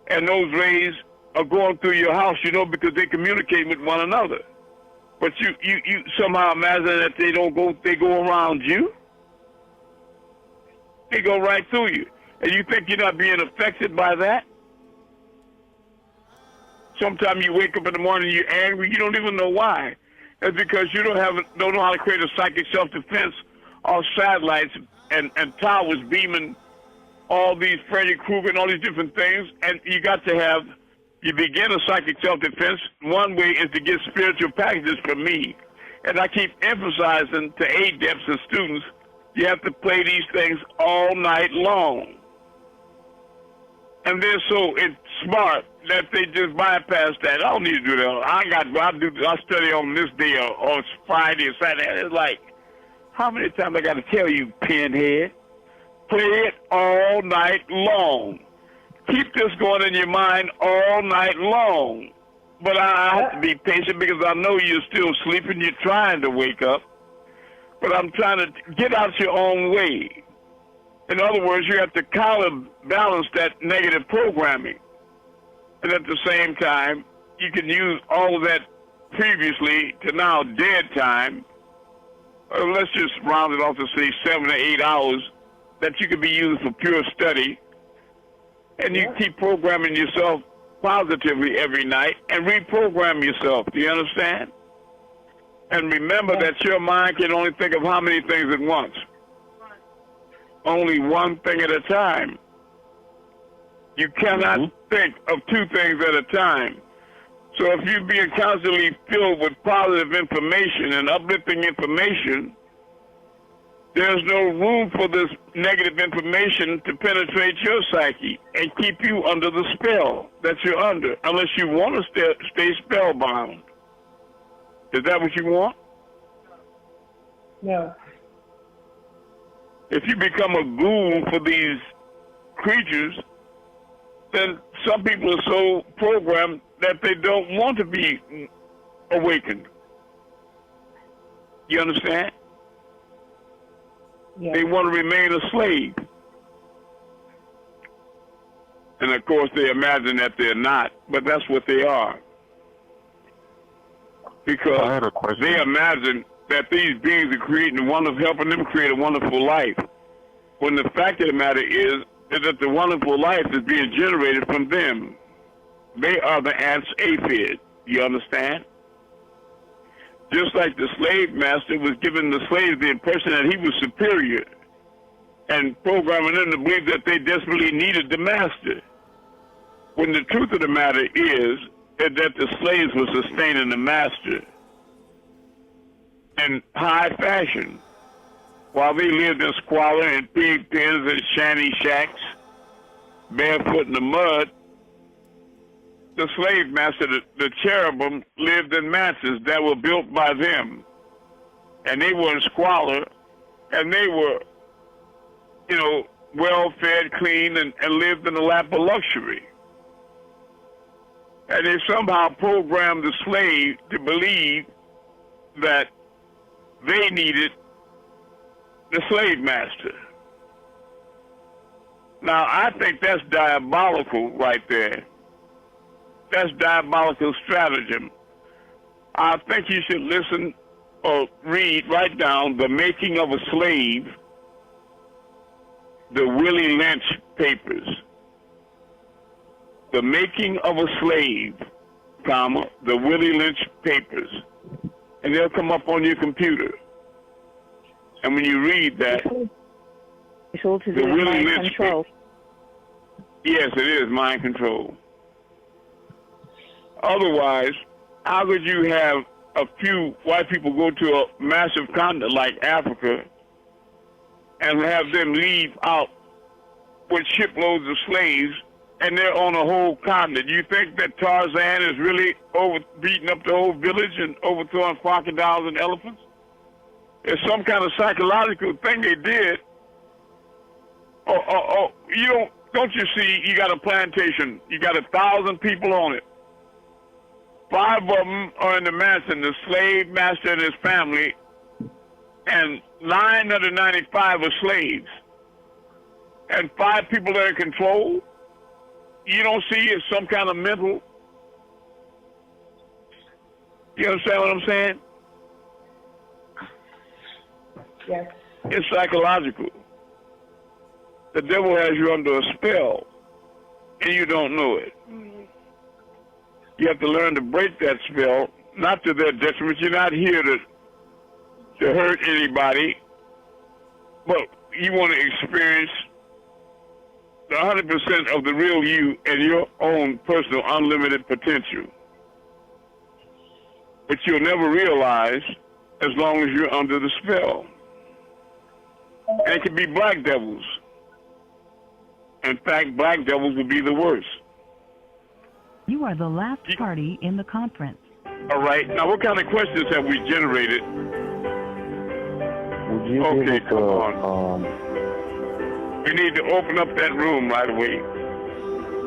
[SPEAKER 1] And those rays are going through your house, because they communicate with one another. But you somehow imagine that they go around you. They go right through you. And you think you're not being affected by that? Sometimes you wake up in the morning, you're angry, you don't even know why. It's because you don't know how to create a psychic self-defense or satellites and towers beaming all these Freddy Krueger and all these different things. And you begin a psychic self-defense. One way is to get spiritual packages from me. And I keep emphasizing to adepts and students, you have to play these things all night long. And they're so smart that they just bypass that. I don't need to do that. I study on this day or it's Friday or Saturday. It's like, how many times I got to tell you, pinhead? play it all night long. Keep this going in your mind all night long. But I have to be patient because I know you're still sleeping. You're trying to wake up. But I'm trying to get out your own way. In other words, you have to counterbalance that negative programming. And at the same time, you can use all of that previously to now dead time. Let's just round it off to say 7 or 8 hours that you could be used for pure study. And you keep programming yourself positively every night and reprogram yourself. Do you understand? And remember that your mind can only think of how many things at once? Only one thing at a time. You cannot think of two things at a time. So if you're being constantly filled with positive information and uplifting information, there's no room for this negative information to penetrate your psyche and keep you under the spell that you're under, unless you want to stay spellbound. Is that what you want?
[SPEAKER 5] No.
[SPEAKER 1] If you become a goon for these creatures, then some people are so programmed that they don't want to be awakened. You understand?
[SPEAKER 5] Yeah.
[SPEAKER 1] They want to remain a slave. And of course they imagine that they're not, but that's what they are. Because they imagine that these beings are creating helping them create a wonderful life. When the fact of the matter is that the wonderful life is being generated from them. They are the ants aphid. You understand? Just like the slave master was giving the slaves the impression that he was superior and programming them to believe that they desperately needed the master. When the truth of the matter is that the slaves were sustaining the master in high fashion while they lived in squalor and pig pens and shanty shacks, barefoot in the mud. The slave master, the cherubim, lived in mansions that were built by them. And they were in squalor, and they were, well-fed, clean, and lived in the lap of luxury. And they somehow programmed the slave to believe that they needed the slave master. Now, I think that's diabolical right there. That's diabolical stratagem. I think you should listen or write down The Making of a Slave, the Willie Lynch papers. The Making of a Slave, the Willie Lynch papers. And they'll come up on your computer. And when you read that,
[SPEAKER 5] It's all to
[SPEAKER 1] the
[SPEAKER 5] do with
[SPEAKER 1] Willie
[SPEAKER 5] mind
[SPEAKER 1] Lynch
[SPEAKER 5] control.
[SPEAKER 1] Yes, it is mind control. Otherwise, how could you have a few white people go to a massive continent like Africa and have them leave out with shiploads of slaves and they're on a whole continent? You think that Tarzan is really beating up the whole village and overthrowing crocodiles and elephants? It's some kind of psychological thing they did. Don't you see, you got a plantation, you got 1,000 people on it. 5 of them are in the mansion, the slave master and his family, and 995 are slaves. And 5 people are in control. You don't see it's some kind of mental. You understand what I'm saying?
[SPEAKER 5] Yes.
[SPEAKER 1] It's psychological. The devil has you under a spell, and you don't know it. You have to learn to break that spell, not to their detriment. You're not here to hurt anybody, but you want to experience the 100% of the real you and your own personal unlimited potential. But you'll never realize as long as you're under the spell. And it can be black devils. In fact, black devils would be the worst.
[SPEAKER 7] You are the last party in the conference.
[SPEAKER 1] All right. Now, what kind of questions have we generated?
[SPEAKER 4] Would you be able to
[SPEAKER 1] We need to open up that room right away.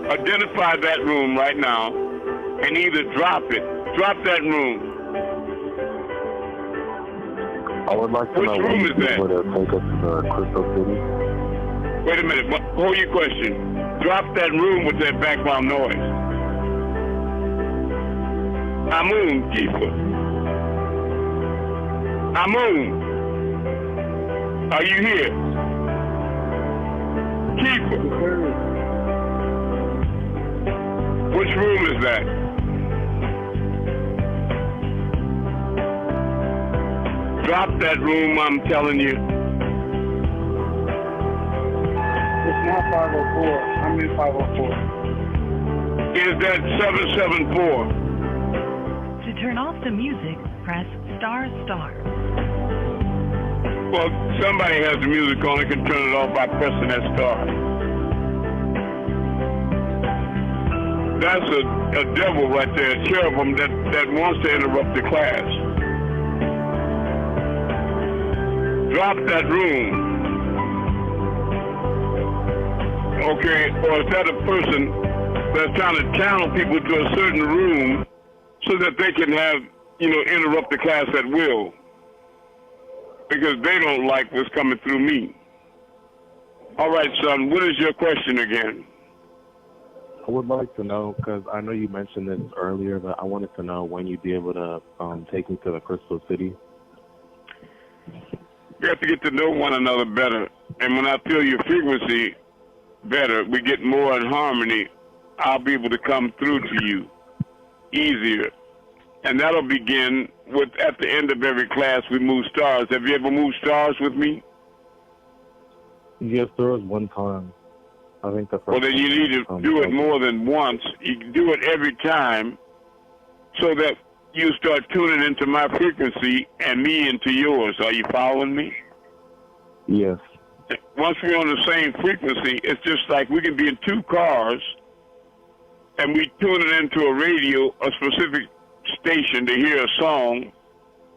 [SPEAKER 1] Identify that room right now and either drop it. Drop that room.
[SPEAKER 4] I would like to know when you'd be able to take us to the Crystal City.
[SPEAKER 1] Wait a minute. Hold your question. Drop that room with that background noise. Amun, Keeper. Amun. Are you here? Keeper. Which room is that? Drop that room, I'm telling you.
[SPEAKER 8] It's not 504. I'm in 504.
[SPEAKER 1] Is that 774?
[SPEAKER 7] To turn off the music, press star star.
[SPEAKER 1] Well, somebody has the music on. They can turn it off by pressing that star. That's a devil right there, a cherubim that wants to interrupt the class. Drop that room. Okay, or is that a person that's trying to channel people to a certain room so that they can have, interrupt the class at will? Because they don't like what's coming through me. All right, son, what is your question again?
[SPEAKER 4] I would like to know, because I know you mentioned this earlier, but I wanted to know when you'd be able to take me to the Crystal City.
[SPEAKER 1] We have to get to know one another better. And when I feel your frequency better, we get more in harmony, I'll be able to come through to you easier. And that'll begin with, at the end of every class, we move stars. Have you ever moved stars with me?
[SPEAKER 4] Yes, there was one time. I think the first
[SPEAKER 1] Well, then you need to do it more than once. You can do it every time so that you start tuning into my frequency and me into yours. Are you following me?
[SPEAKER 4] Yes.
[SPEAKER 1] Once we're on the same frequency, it's just like we can be in two cars and we tune it into a radio, a specific station to hear a song.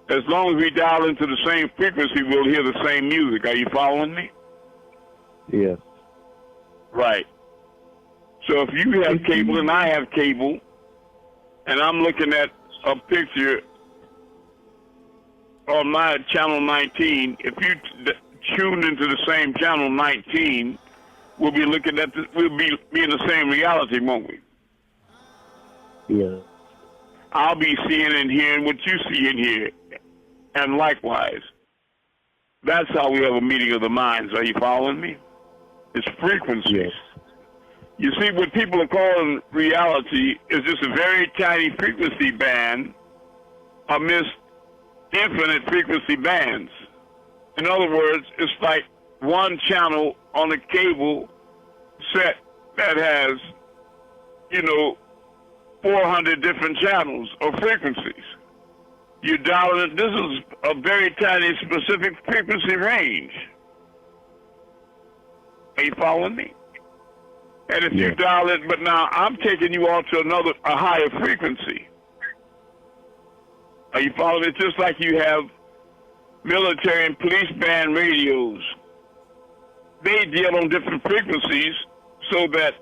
[SPEAKER 1] As long as we dial into the same frequency, we'll hear the same music. Are you following me?
[SPEAKER 4] Yes.
[SPEAKER 1] Right. So if you have cable and I have cable, and I'm looking at a picture on my channel 19, if you tuned into the same channel 19, we'll be looking at we'll be in the same reality, won't we?
[SPEAKER 4] Yeah.
[SPEAKER 1] I'll be seeing and hearing what you see and hear, and likewise. That's how we have a meeting of the minds. Are you following me? It's frequencies.
[SPEAKER 4] Yes.
[SPEAKER 1] You see, what people are calling reality is just a very tiny frequency band amidst infinite frequency bands. In other words, it's like one channel on a cable set that has, 400 different channels or frequencies. You dial it. This is a very tiny specific frequency range. Are you following me? And if you dial it, but now I'm taking you all to a higher frequency. Are you following me? It's just like you have military and police band radios. They deal on different frequencies so that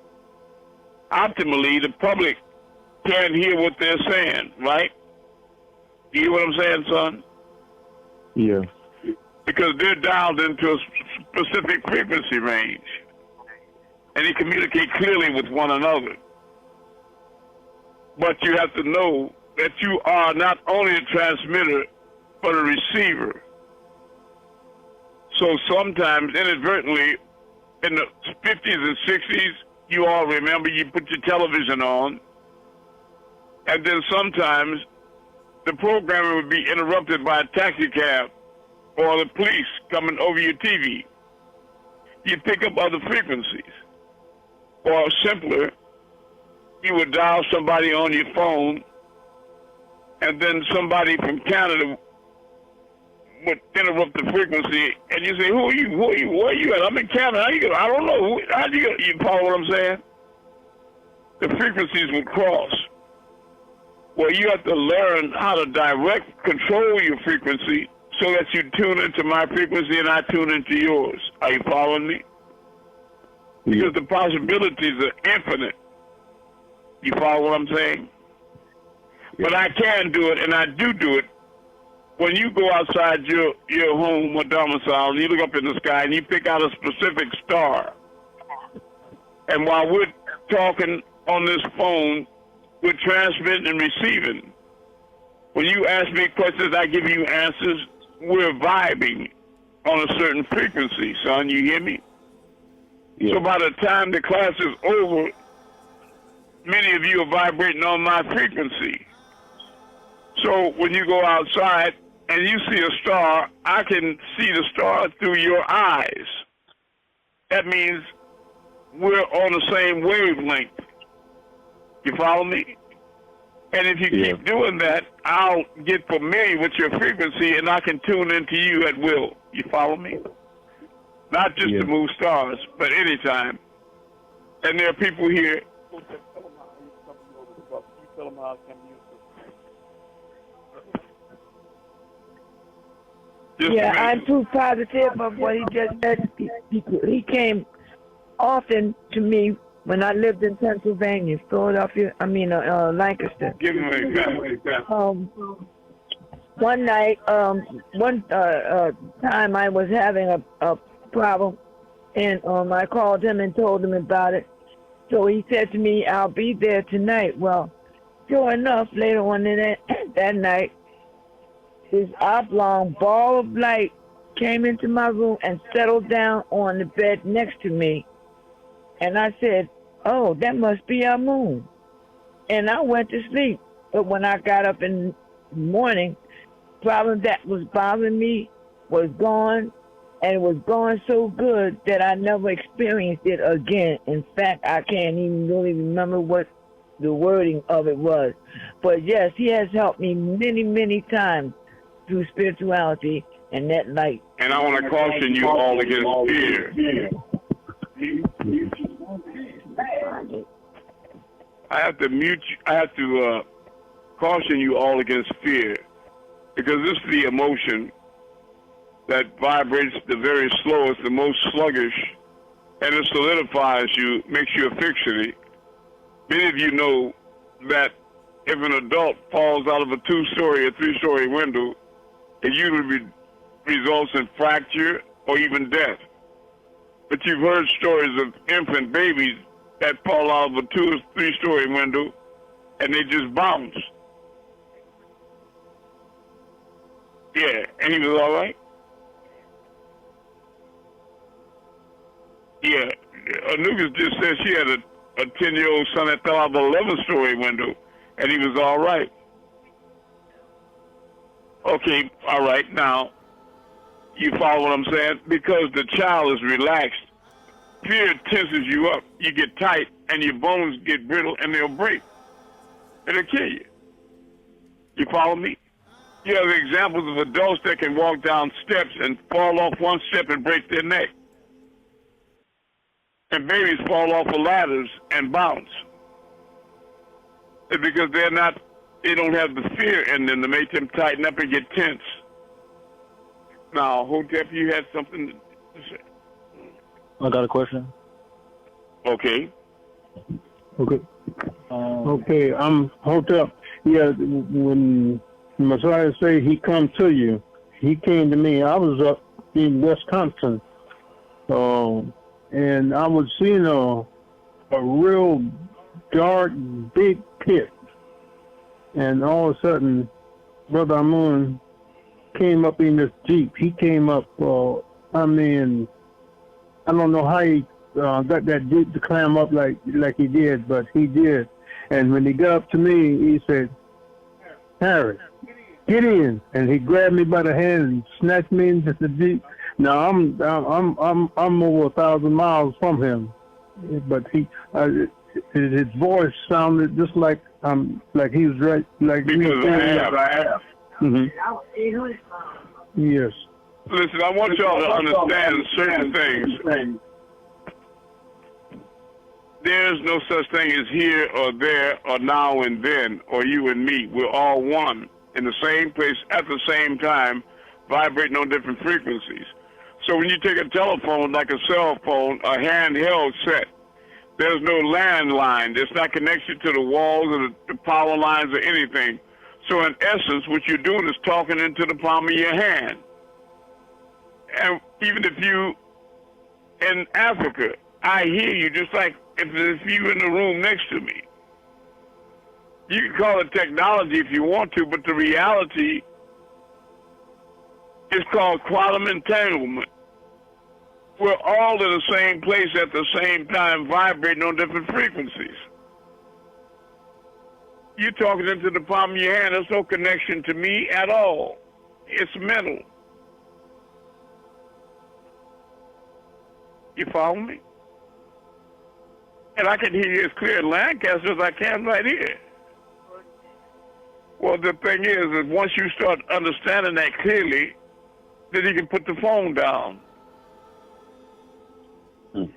[SPEAKER 1] optimally the public can hear what they're saying, right? You hear what I'm saying, son?
[SPEAKER 4] Yeah.
[SPEAKER 1] Because they're dialed into a specific frequency range. And they communicate clearly with one another. But you have to know that you are not only a transmitter, but a receiver. So sometimes, inadvertently, in the 50s and 60s, you all remember you put your television on, and then sometimes the programming would be interrupted by a taxi cab or the police coming over your TV. You pick up other frequencies. Or simpler, you would dial somebody on your phone, and then somebody from Canada would interrupt the frequency, and you say, who are you? Where are you at? I'm in Canada. How you go? I don't know. How do you follow what I'm saying? The frequencies would cross. Well, you have to learn how to direct control your frequency so that you tune into my frequency and I tune into yours. Are you following me? because the possibilities are infinite. You follow what I'm saying? But I can do it, and I do it. When you go outside your home or domicile, and you look up in the sky, and you pick out a specific star, and while we're talking on this phone, we're transmitting and receiving. When you ask me questions, I give you answers. We're vibing on a certain frequency, son. You hear me? Yeah. So by the time the class is over, many of you are vibrating on my frequency. So when you go outside and you see a star, I can see the star through your eyes. That means we're on the same wavelength. You follow me? And if you keep doing that, I'll get familiar with your frequency and I can tune into you at will. You follow me? Not just to move stars, but anytime. And there are people here.
[SPEAKER 5] I'm proof positive of what he just said. He came often to me when I lived in Pennsylvania, Lancaster.
[SPEAKER 1] Give him an example.
[SPEAKER 5] One night, one time I was having a problem, and I called him and told him about it. So he said to me, I'll be there tonight. Well, sure enough, later on in that night, this oblong ball of light came into my room and settled down on the bed next to me. And I said, oh, that must be Amun. And I went to sleep. But when I got up in the morning, the problem that was bothering me was gone. And it was gone so good that I never experienced it again. In fact, I can't even really remember what the wording of it was. But yes, he has helped me many, many times through spirituality and that light.
[SPEAKER 1] And I want to caution you all against fear. I have to caution you all against fear, because this is the emotion that vibrates the very slowest, the most sluggish, and it solidifies you, makes you a fixity. Many of you know that if an adult falls out of a 2-story or 3-story window, it usually results in fracture or even death. But you've heard stories of infant babies that fall out of a 2 or 3-story window and they just bounce. Yeah, and he was all right? Yeah, Anugas just said she had a 10-year-old son that fell out of an 11-story window and he was all right. Okay, all right, now, you follow what I'm saying? Because the child is relaxed, fear tenses you up. You get tight, and your bones get brittle, and they'll break. It'll kill you. You follow me? You have examples of adults that can walk down steps and fall off one step and break their neck. And babies fall off of ladders and bounce. It's because they don't have the fear in them to make them tighten up and get tense. Now, Hotep, you had something to say?
[SPEAKER 8] I got a question.
[SPEAKER 1] Okay.
[SPEAKER 2] Okay, I'm Hotep. Yeah, when Messiah say he come to you, he came to me. I was up in Wisconsin, and I was seeing a real dark, big pit. And all of a sudden, Brother Amun came up in this Jeep. He came up, I don't know how he got that Jeep to climb up like he did, but he did. And when he got up to me, he said, Harry, get in. And he grabbed me by the hand and snatched me into the Jeep. Now, I'm over 1,000 miles from him, but his voice sounded just like he was right, like
[SPEAKER 1] because I have.
[SPEAKER 2] Mm-hmm. Yes.
[SPEAKER 1] Listen, I want y'all to understand certain things. There's no such thing as here or there or now and then or you and me. We're all one in the same place at the same time, vibrating on different frequencies. So when you take a telephone, like a cell phone, a handheld set, there's no landline. There's not connection to the walls or the power lines or anything. So in essence, what you're doing is talking into the palm of your hand. And even if you in Africa, I hear you just like if you in the room next to me. You can call it technology if you want to, but the reality is called quantum entanglement. We're all in the same place at the same time, vibrating on different frequencies. You're talking into the palm of your hand. There's no connection to me at all. It's mental. You follow me? And I can hear you as clear in Lancaster as I can right here. Well, the thing is once you start understanding that clearly, then you can put the phone down.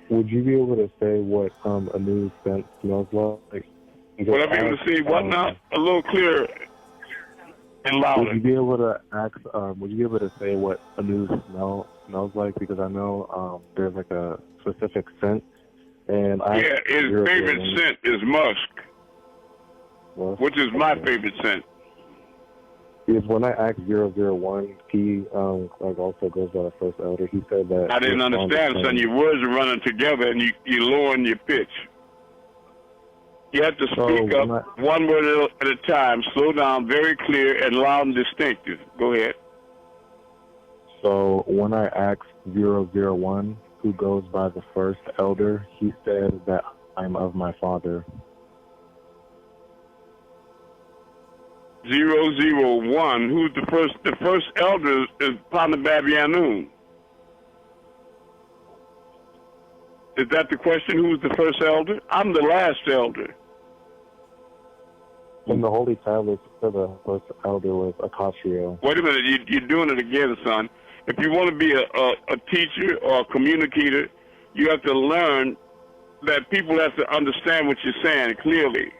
[SPEAKER 4] Would you be able to say what a new scent smells like?
[SPEAKER 1] Would I be able to see what now? A little clearer and louder.
[SPEAKER 4] Would you be able to ask? Would you be able to say what a new smell smells like? Because I know there's like a specific scent, and
[SPEAKER 1] his favorite scent is musk, which is my favorite scent.
[SPEAKER 4] Because when I asked 001, he like also goes by the first elder. He said that
[SPEAKER 1] I didn't understand, son. Your words are running together, and you lowering your pitch. You have to speak up one word at a time. Slow down, very clear and loud and distinctive. Go ahead.
[SPEAKER 4] So when I asked 001, who goes by the first elder, he said that I'm of my father.
[SPEAKER 1] 001. Who's the first? The first elder is Panababianun. Is that the question? Who's the first elder? I'm the last elder.
[SPEAKER 4] In the Holy Tablets, the first elder was Akashio.
[SPEAKER 1] Wait a minute, you're doing it again, son. If you want to be a teacher or a communicator, you have to learn that people have to understand what you're saying clearly.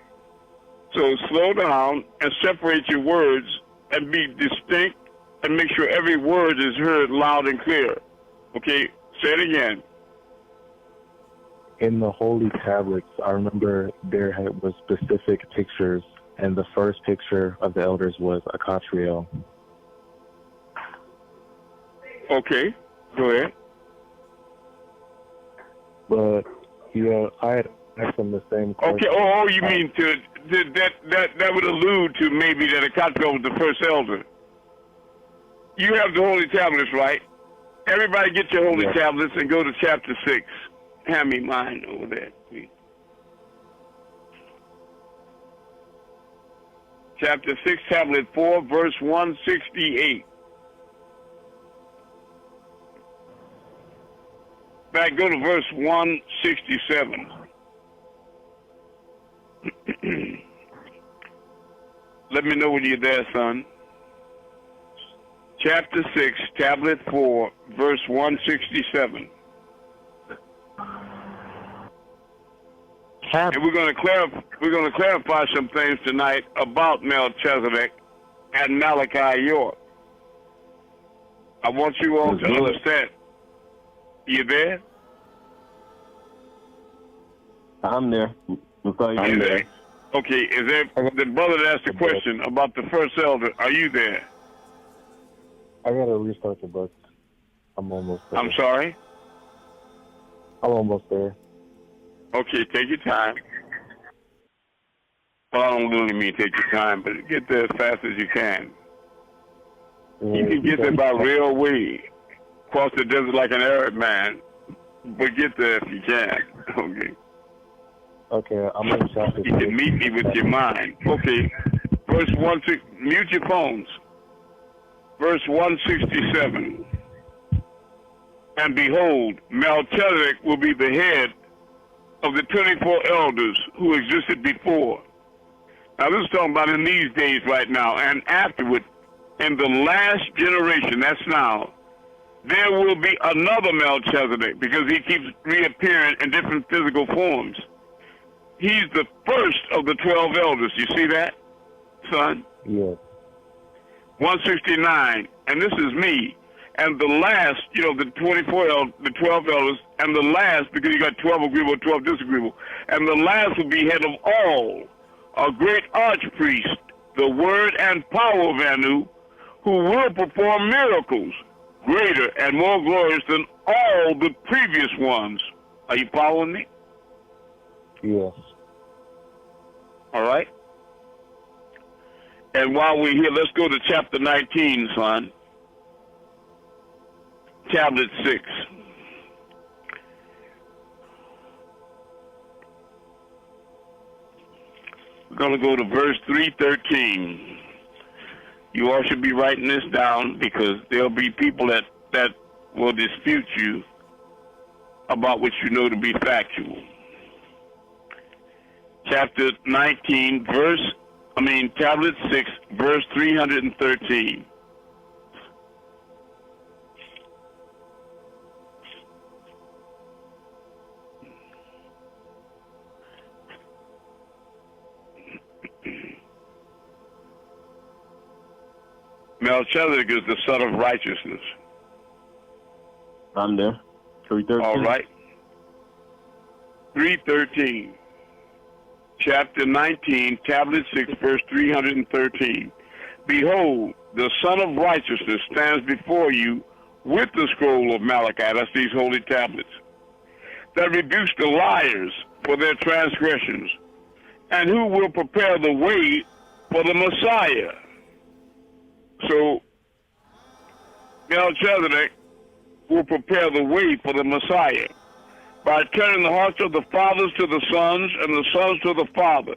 [SPEAKER 1] So slow down and separate your words and be distinct and make sure every word is heard loud and clear. Okay, say it again.
[SPEAKER 4] In the Holy Tablets, I remember there was specific pictures, and the first picture of the elders was Akatriel.
[SPEAKER 1] Okay, go ahead.
[SPEAKER 4] But yeah, I had asked him the same question.
[SPEAKER 1] Okay, you mean that would allude to maybe that Akatriel was the first elder. You have the Holy Tablets, right? Everybody get your Holy Tablets and go to chapter 6. Hand me mine over there, please. Chapter 6, tablet 4, verse 168. Back, go to verse 167. Let me know when you're there, son. Chapter 6, tablet 4, verse 167. And we're going to clarify some things tonight about Melchizedek and Malachi York. I want you all to understand. You there?
[SPEAKER 6] I'm there.
[SPEAKER 1] I'm there. Okay, is there the brother that asked the question about the first elder? Are you there?
[SPEAKER 4] I gotta restart the book. I'm almost there.
[SPEAKER 1] I'm sorry?
[SPEAKER 4] I'm almost there.
[SPEAKER 1] Okay, take your time. Well, I don't really mean take your time, but get there as fast as you can. You can get there by railway, cross the desert like an Arab man, but get there if you can. Okay.
[SPEAKER 4] Okay, I'm in chapter 6.
[SPEAKER 1] You can meet me with your mind. Okay. Verse 1, mute your phones. Verse 167. And behold, Melchizedek will be the head of the 24 elders who existed before. Now this is talking about in these days right now, and afterward, in the last generation, that's now, there will be another Melchizedek because he keeps reappearing in different physical forms. He's the first of the 12 elders. You see that, son?
[SPEAKER 4] Yes.
[SPEAKER 1] 169, and this is me. and the last, the 12 elders, and the last, because you got 12 agreeable, 12 disagreeable, and the last will be head of all, a great archpriest, the word and power of Anu, who will perform miracles greater and more glorious than all the previous ones. Are you following me?
[SPEAKER 4] Yes.
[SPEAKER 1] All right. And while we're here, let's go to chapter 19, son. Tablet 6. We're going to go to verse 313. You all should be writing this down because there'll be people that will dispute you about what you know to be factual. Chapter 19, Tablet 6, verse 313. Melchizedek is the son of righteousness.
[SPEAKER 6] I'm there. 313.
[SPEAKER 1] All right. 313. Chapter 19, Tablet 6, verse 313. Behold, the Son of Righteousness stands before you with the scroll of Malachi, that's these holy tablets, that rebukes the liars for their transgressions, and who will prepare the way for the Messiah. So, Melchizedek will prepare the way for the Messiah by turning the hearts of the fathers to the sons and the sons to the father,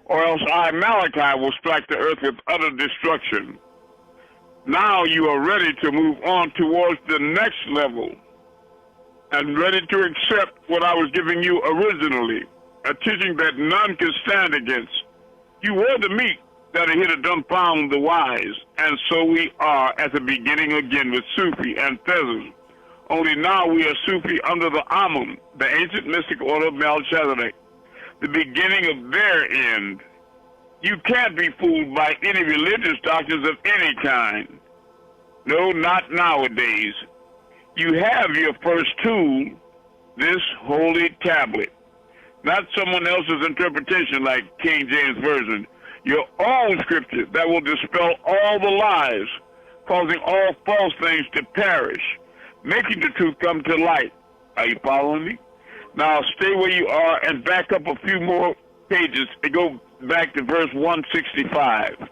[SPEAKER 1] or else I, Malachi, will strike the earth with utter destruction. Now you are ready to move on towards the next level and ready to accept what I was giving you originally, a teaching that none can stand against. You were the meek that are here to dumbfound the wise, and so we are at the beginning again with Sufi and Thezim. Only now we are Sufi under the Amun, the ancient mystic order of Melchizedek, the beginning of their end. You can't be fooled by any religious doctrines of any kind. No, not nowadays. You have your first tool, this holy tablet, not someone else's interpretation like King James Version. Your own scripture that will dispel all the lies, causing all false things to perish, making the truth come to light. Are you following me? Now stay where you are and back up a few more pages and go back to verse 165.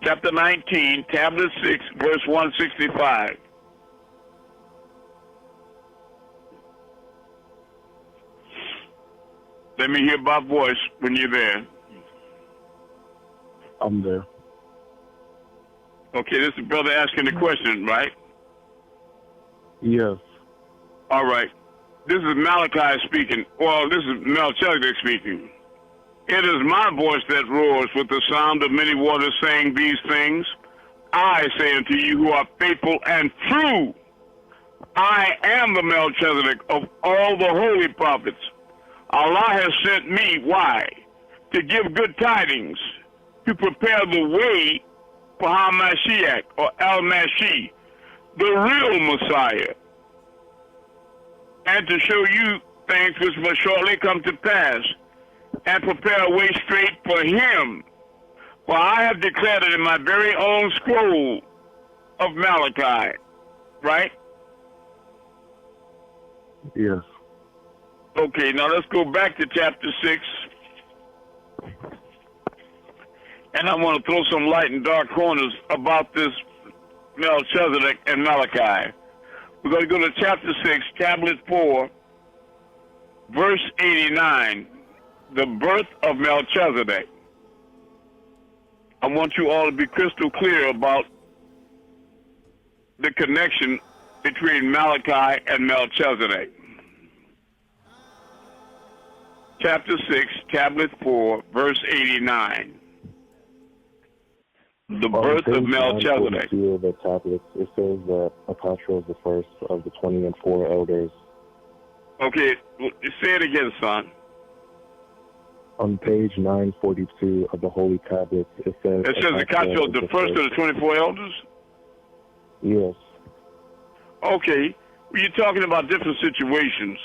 [SPEAKER 1] Chapter 19, Tablet 6, verse 165. Let me hear my voice when you're there.
[SPEAKER 4] I'm there.
[SPEAKER 1] Okay, this is the brother asking the question, right?
[SPEAKER 4] Yes.
[SPEAKER 1] All right. This is Malachi speaking. Well, this is Melchizedek speaking. It is my voice that roars with the sound of many waters saying these things. I say unto you who are faithful and true, I am the Melchizedek of all the holy prophets. Allah has sent me, why? To give good tidings, to prepare the way for HaMashiach, or Al-Mashi, the real Messiah, and to show you things which must shortly come to pass, and prepare a way straight for him. For I have declared it in my very own scroll of Malachi, right?
[SPEAKER 4] Yes.
[SPEAKER 1] Okay, now let's go back to chapter 6. And I want to throw some light in dark corners about this Melchizedek and Malachi. We're going to go to chapter 6, tablet 4, verse 89, the birth of Melchizedek. I want you all to be crystal clear about the connection between Malachi and Melchizedek. Chapter 6, tablet 4, verse 89. The birth of Melchizedek.
[SPEAKER 4] Of the tablets, it says that Apatra is the first of the 24 elders.
[SPEAKER 1] Okay, say it again, son.
[SPEAKER 4] On page 942 of the Holy Tablets, it says...
[SPEAKER 1] It says Apatra is the first of the 24 elders?
[SPEAKER 4] Yes.
[SPEAKER 1] Okay, well, you're talking about different situations.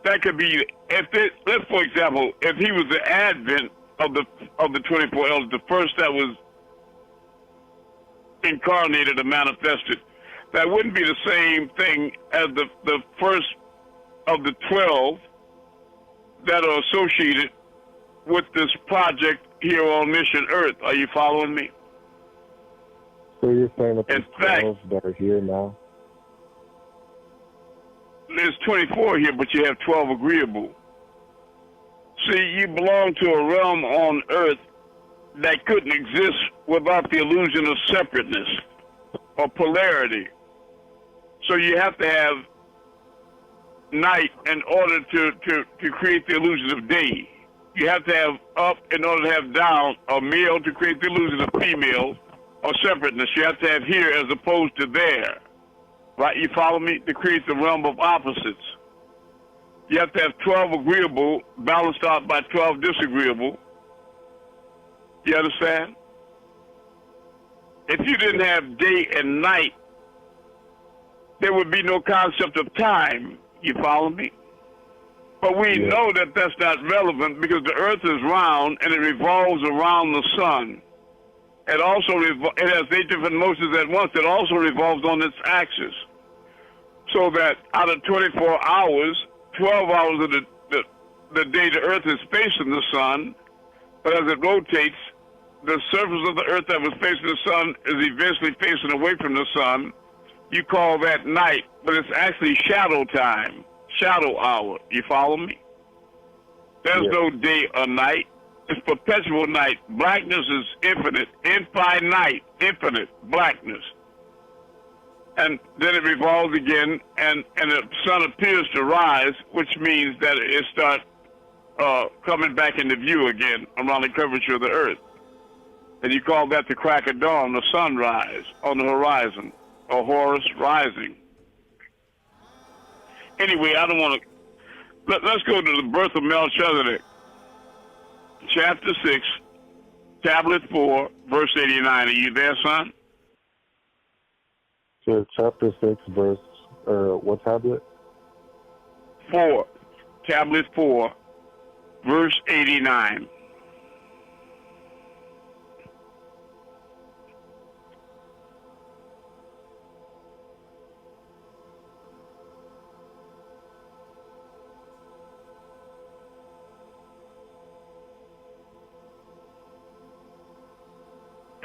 [SPEAKER 1] That could be let's for example, if he was the advent of the 24 elders, the first that was incarnated and manifested, that wouldn't be the same thing as the first of the 12 that are associated with this project here on Mission Earth. Are you following me?
[SPEAKER 4] So you're saying that
[SPEAKER 1] In
[SPEAKER 4] there's 12 that are here now?
[SPEAKER 1] There's 24 here, but you have 12 agreeable. See, you belong to a realm on Earth that couldn't exist without the illusion of separateness or polarity. So you have to have night in order to create the illusion of day. You have to have up in order to have down, or male to create the illusion of female or separateness. You have to have here as opposed to there. Right, you follow me? To create the realm of opposites. You have to have 12 agreeable balanced out by 12 disagreeable. You understand? If you didn't have day and night, there would be no concept of time. You follow me? But we know that that's not relevant because the earth is round and it revolves around the sun. It also it has 8 different motions at once. It also revolves on its axis. So that out of 24 hours, 12 hours of the day the earth is facing the sun, but as it rotates, the surface of the earth that was facing the sun is eventually facing away from the sun. You call that night, but it's actually shadow time, shadow hour. You follow me? There's no day or night. It's perpetual night. Blackness is infinite, infinite, infinite blackness. And then it revolves again, and the sun appears to rise, which means that it starts coming back into view again around the curvature of the earth. And you call that the crack of dawn, the sunrise on the horizon, or Horus rising. Anyway, I don't want to... Let's go to the birth of Melchizedek. Chapter 6, tablet 4, verse 89. Are you there, son?
[SPEAKER 4] So chapter 6, verse, what tablet?
[SPEAKER 1] 4, tablet 4, verse 89.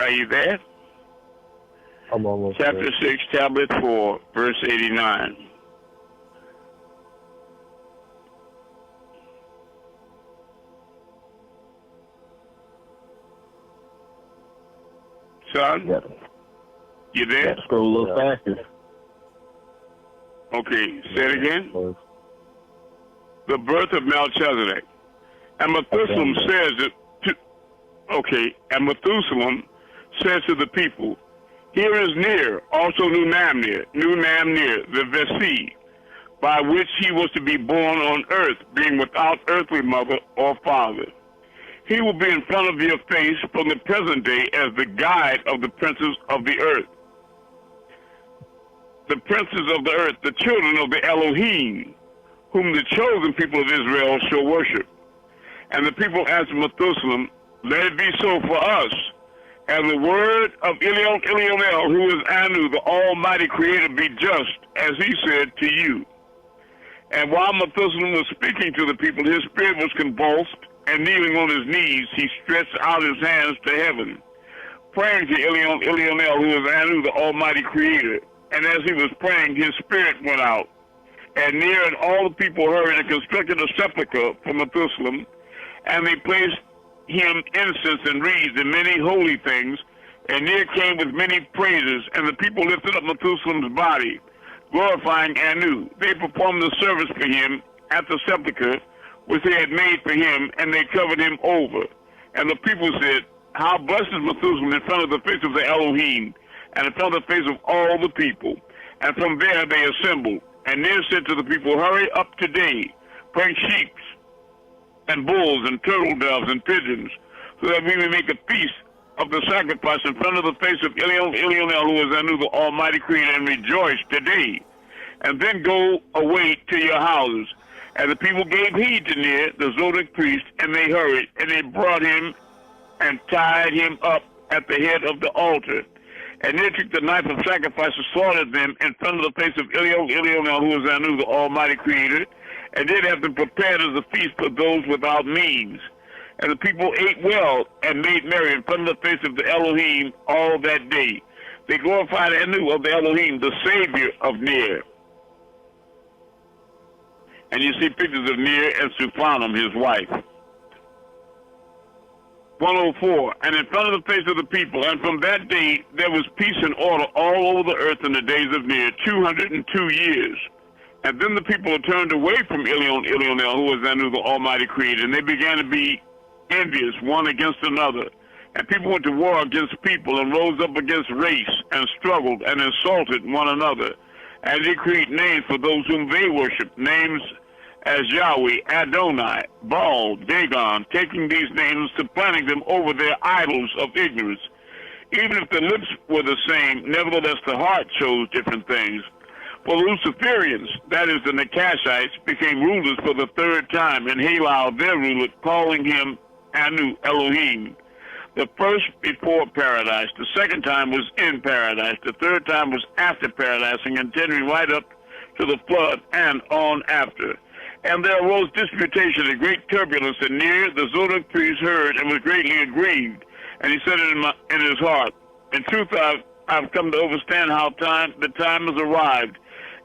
[SPEAKER 1] Are you there?
[SPEAKER 4] I'm almost
[SPEAKER 1] Chapter
[SPEAKER 4] there.
[SPEAKER 1] 6, tablet 4, verse 89. Son?
[SPEAKER 6] Yeah.
[SPEAKER 1] You there?
[SPEAKER 6] Scroll a little faster.
[SPEAKER 1] Okay, say it again. The birth of Melchizedek. And Methuselah says that and Methuselah says to the people, here is near, also New Namnir, the Vesi, by which he was to be born on earth, being without earthly mother or father. He will be in front of your face from the present day as the guide of the princes of the earth. The princes of the earth, the children of the Elohim, whom the chosen people of Israel shall worship. And the people answered Methuselah, let it be so for us. And the word of Elionel, who is Anu, the Almighty Creator, be just, as he said to you. And while Methuselah was speaking to the people, his spirit was convulsed, and kneeling on his knees, he stretched out his hands to heaven, praying to Elionel, who is Anu, the Almighty Creator. And as he was praying, his spirit went out. And near and all the people hurried and constructed a sepulchre for Methuselah, and they placed him incense and reeds and many holy things, and near came with many praises, and the people lifted up Methuselah's body, glorifying Anu. They performed the service for him at the sepulchre which they had made for him, and they covered him over. And the people said, how blessed is Methuselah in front of the face of the Elohim, and in front of the face of all the people. And from there they assembled. And near said to the people, hurry up today, bring sheep and bulls and turtle doves and pigeons, so that we may make a feast of the sacrifice in front of the face of Elionel, who is Anu, the Almighty Creator, and rejoice today. And then go away to your houses. And the people gave heed to Ner, the Zodok priest, and they hurried, and they brought him and tied him up at the head of the altar. And Ner took the knife of sacrifice and slaughtered them in front of the face of Elionel, who is Anu, the Almighty Creator, and did have them prepared as a feast for those without means. And the people ate well and made merry in front of the face of the Elohim all that day. They glorified Anu of the Elohim, the Savior of Ner. And you see pictures of Ner and Suphanim, his wife. 104, and in front of the face of the people, and from that day there was peace and order all over the earth in the days of Ner, 202 years. And then the people turned away from Elionel, who was Anu, the Almighty Creator, and they began to be envious one against another. And people went to war against people and rose up against race and struggled and insulted one another. And they create names for those whom they worship, names as Yahweh, Adonai, Baal, Dagon, taking these names, supplanting them over their idols of ignorance. Even if the lips were the same, nevertheless the heart chose different things. For the Luciferians, that is the Nakashites, became rulers for the third time, and Halal their ruler, calling him Anu, Elohim. The first before paradise, the second time was in paradise, the third time was after paradise, and continuing right up to the flood and on after. And there arose disputation and great turbulence, and Ner the Zodok priest heard and was greatly aggrieved. And he said in his heart, in truth I've come to understand how the time has arrived.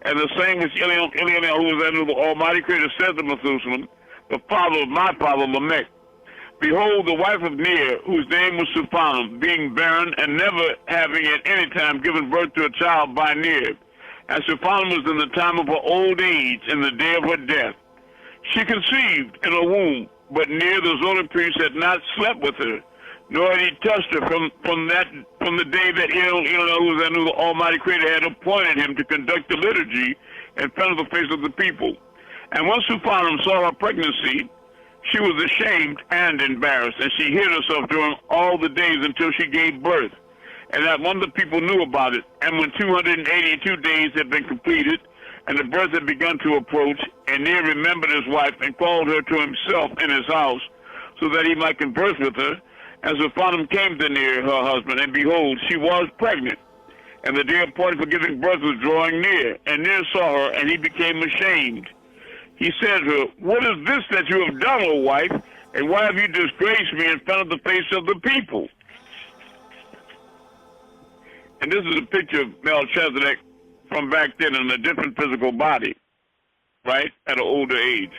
[SPEAKER 1] And the same as Elionel, who was Anu, the Almighty Creator, said to Methuselah, the father of my father Lamech, behold, the wife of Ner, whose name was Suphanim, being barren and never having at any time given birth to a child by Ner. And Suphanim was in the time of her old age, in the day of her death. She conceived in her womb, but Ner the Zodok priest had not slept with her, nor had he touched her from the day that Elionel, who was Anu, the Almighty Creator, had appointed him to conduct the liturgy in front of the face of the people. And when Suphanim saw her pregnancy, she was ashamed and embarrassed, and she hid herself during all the days until she gave birth. And not one of the people knew about it. And when 282 days had been completed, and the birth had begun to approach, and Ner remembered his wife and called her to himself in his house, so that he might converse with her. And Suphanim came to Ner, her husband, and behold, she was pregnant. And the day appointed for giving birth was drawing near. And Ner saw her, and he became ashamed. He said to her, what is this that you have done, O wife? And why have you disgraced me in front of the face of the people? And this is a picture of Melchizedek from back then in a different physical body, right, at an older age.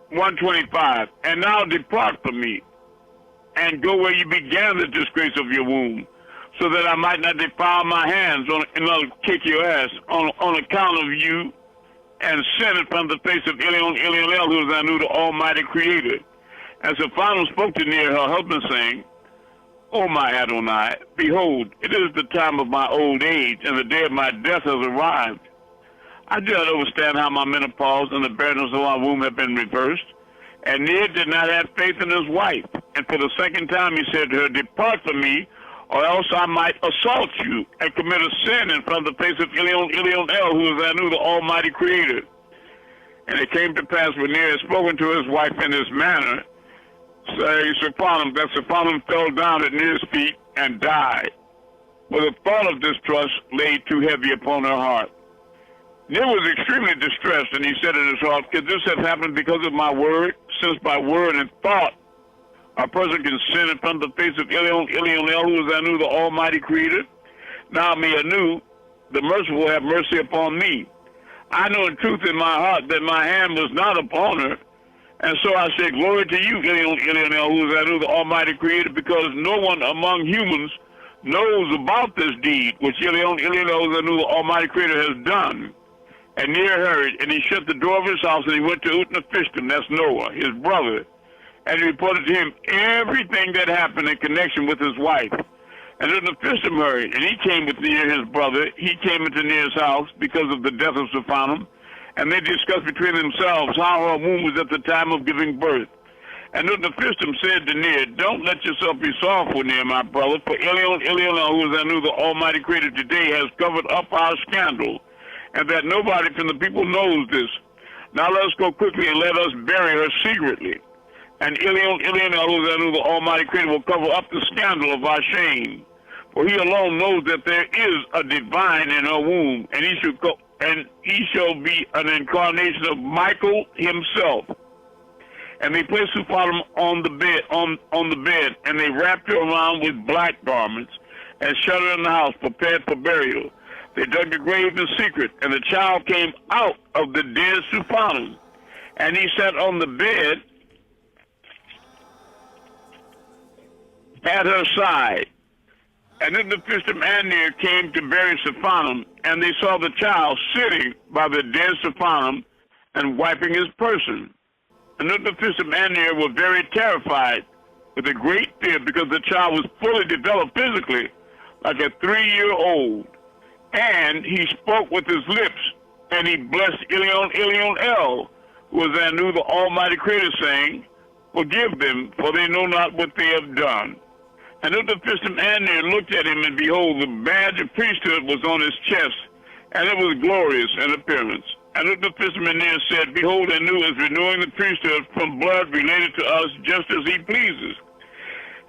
[SPEAKER 1] 125, and now depart from me, and go where you began the disgrace of your womb, so that I might not defile my hands and I'll kick your ass on account of you, and sin in front of the face of Elionel, who is Anu, the Almighty Creator. And Suphanim spoke to Ner, her husband, saying, O my Adonai, behold, it is the time of my old age, and the day of my death has arrived. I do not understand how my menopause and the barrenness of my womb have been reversed. And Ner did not have faith in his wife. And for the second time he said to her, depart from me, or else I might assault you and commit a sin in front of the face of Elionel, who is Anu, the Almighty Creator. And it came to pass when Ner had spoken to his wife in this manner, saying, that Suphanim fell down at Ner's feet and died. For the thought of this trust lay too heavy upon her heart. Ner was extremely distressed, and he said in his heart, could this have happened because of my word? Since by word and thought a person can sin in front of the face of Elionel, who is Anu, the Almighty Creator. Now may Anu, the merciful, have mercy upon me. I know in truth in my heart that my hand was not upon her, and so I say, glory to you, Elionel, who is Anu, the Almighty Creator, because no one among humans knows about this deed which Elionel, who is Anu, the Almighty Creator, has done. And Ner heard, and he shut the door of his house, and he went to Utnapishtim, that's Noah, his brother, and he reported to him everything that happened in connection with his wife. And Utnapishtim heard, and he came with Ner, his brother. He came into Ner's house because of the death of Suphanim, and they discussed between themselves how her womb was at the time of giving birth. And the Fistum said to Ner, don't let yourself be sorrowful, Ner, my brother, for Elion, who is Anu, the Almighty Creator today, has covered up our scandal, and that nobody from the people knows this. Now let us go quickly and let us bury her secretly. And Elion, who is Anu, the Almighty Creator, will cover up the scandal of our shame. For he alone knows that there is a divine in her womb, and he shall be an incarnation of Michael himself. And they placed Suphanim on the bed, and they wrapped her around with black garments, and shut her in the house, prepared for burial. They dug the grave in secret, and the child came out of the dead Suphanim, and he sat on the bed at her side. And then the Fistum and Ner came to bury Suphanim, and they saw the child sitting by the dead Suphanim and wiping his person. And then the Fistum and Ner were very terrified with a great fear, because the child was fully developed physically, like a 3-year-old. And he spoke with his lips, and he blessed Elion El, who was Anu, the Almighty Creator, saying, forgive them, for they know not what they have done. And the Fistum and Ner looked at him, and behold, the badge of priesthood was on his chest, and it was glorious in appearance. And the Fistum and Ner said, behold, Anu is renewing the priesthood from blood related to us, just as he pleases.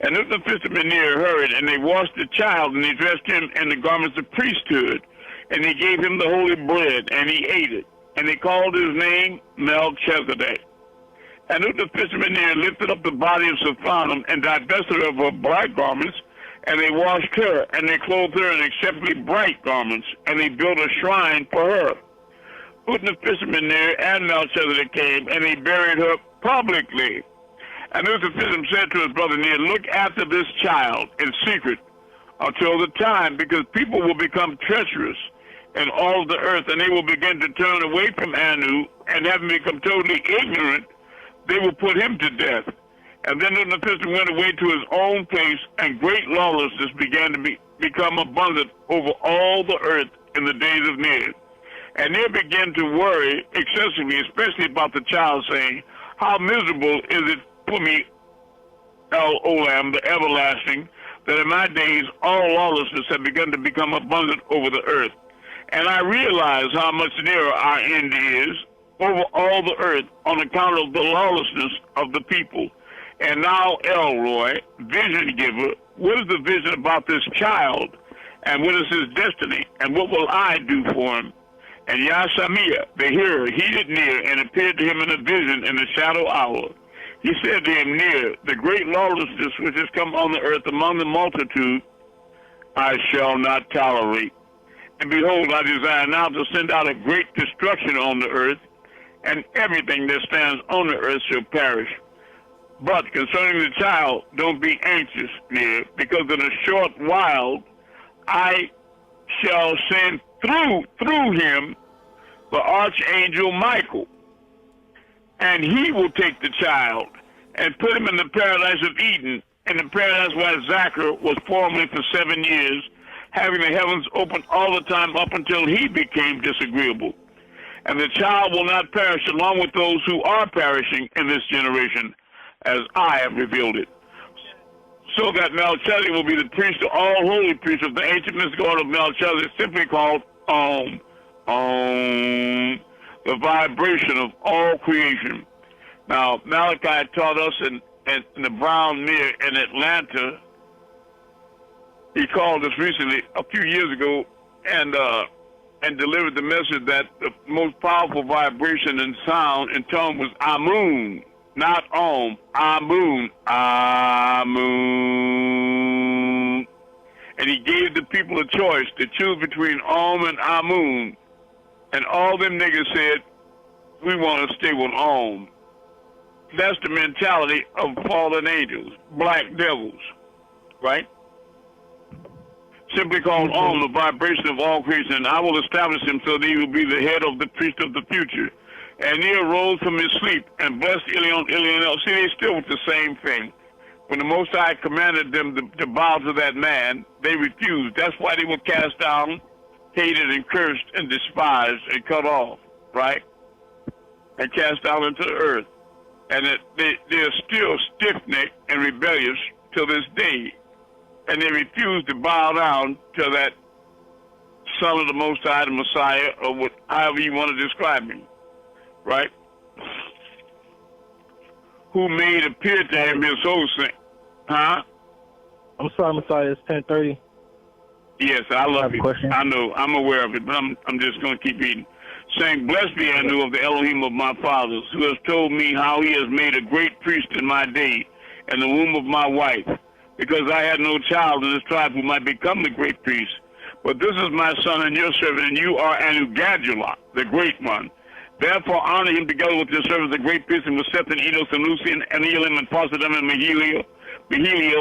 [SPEAKER 1] And the Fistum and Ner hurried, and they washed the child, and they dressed him in the garments of priesthood, and they gave him the holy bread, and he ate it. And they called his name Melchizedek. And the Fistum and Ner lifted up the body of Suphanim and divested her of her black garments, and they washed her, and they clothed her in exceptionally bright garments, and they built a shrine for her. The Fistum and Ner and Melchizedek came, and they buried her publicly. And the Fistum said to his brother Ner, look after this child in secret until the time, because people will become treacherous in all the earth, and they will begin to turn away from Anu, and having become totally ignorant, they will put him to death. And then the Fistum went away to his own place, and great lawlessness began to become abundant over all the earth in the days of Ner. And Ner began to worry excessively, especially about the child, saying, how miserable is it for me, El Olam, the everlasting, that in my days all lawlessness had begun to become abundant over the earth. And I realize how much nearer our end is over all the earth on account of the lawlessness of the people. And now, Elroy, vision giver, what is the vision about this child? And what is his destiny? And what will I do for him? And Yasamia, the hearer, heeded Ner and appeared to him in a vision in the shadow hour. He said to him, Ner, the great lawlessness which has come on the earth among the multitude, I shall not tolerate. And behold, I desire now to send out a great destruction on the earth, and everything that stands on the earth shall perish. But concerning the child, don't be anxious, Ner, because in a short while I shall send through him the archangel Michael, and he will take the child and put him in the paradise of Eden, in the paradise where Zachar was formerly for 7 years, having the heavens open all the time up until he became disagreeable. And the child will not perish along with those who are perishing in this generation, as I have revealed it. So that Melchizedek will be the priest of all holy priests of the ancient mystical order of Melchizedek, simply called the vibration of all creation. Now, Malachi taught us in the Brown Mirror in Atlanta. He called us recently, a few years ago, and delivered the message that the most powerful vibration and sound and tone was Amun, not Om. Amun, Amun. And he gave the people a choice to choose between Om and Amun. And all them niggas said, we want to stay with Om. That's the mentality of fallen angels, black devils, right? Simply called Om, the vibration of all creation. And I will establish him so that he will be the head of the priest of the future. And he arose from his sleep and blessed Elion. See, they still with the same thing. When the Most High commanded them to bow to that man, they refused. That's why they were cast down, hated and cursed and despised and cut off, right? And cast down into the earth. and that they're still stiff-necked and rebellious to this day, and they refuse to bow down to that Son of the Most High, the Messiah, or however you want to describe him, right? Who made appear to him his whole sin. Huh?
[SPEAKER 8] I'm sorry, Messiah. It's 10:30.
[SPEAKER 1] Yes, I love you.
[SPEAKER 8] Question.
[SPEAKER 1] I know. I'm aware of it, but I'm just going to keep reading. Saying, blessed be Anu of the Elohim of my fathers, who has told me how he has made a great priest in my day, in the womb of my wife, because I had no child in this tribe who might become the great priest. But this is my son and your servant, and you are Anu-Gadula, the great one. Therefore honor him together with your servants, the great priest, and with Seth and Enos and Lucian and Elam and Posidum and Mahilio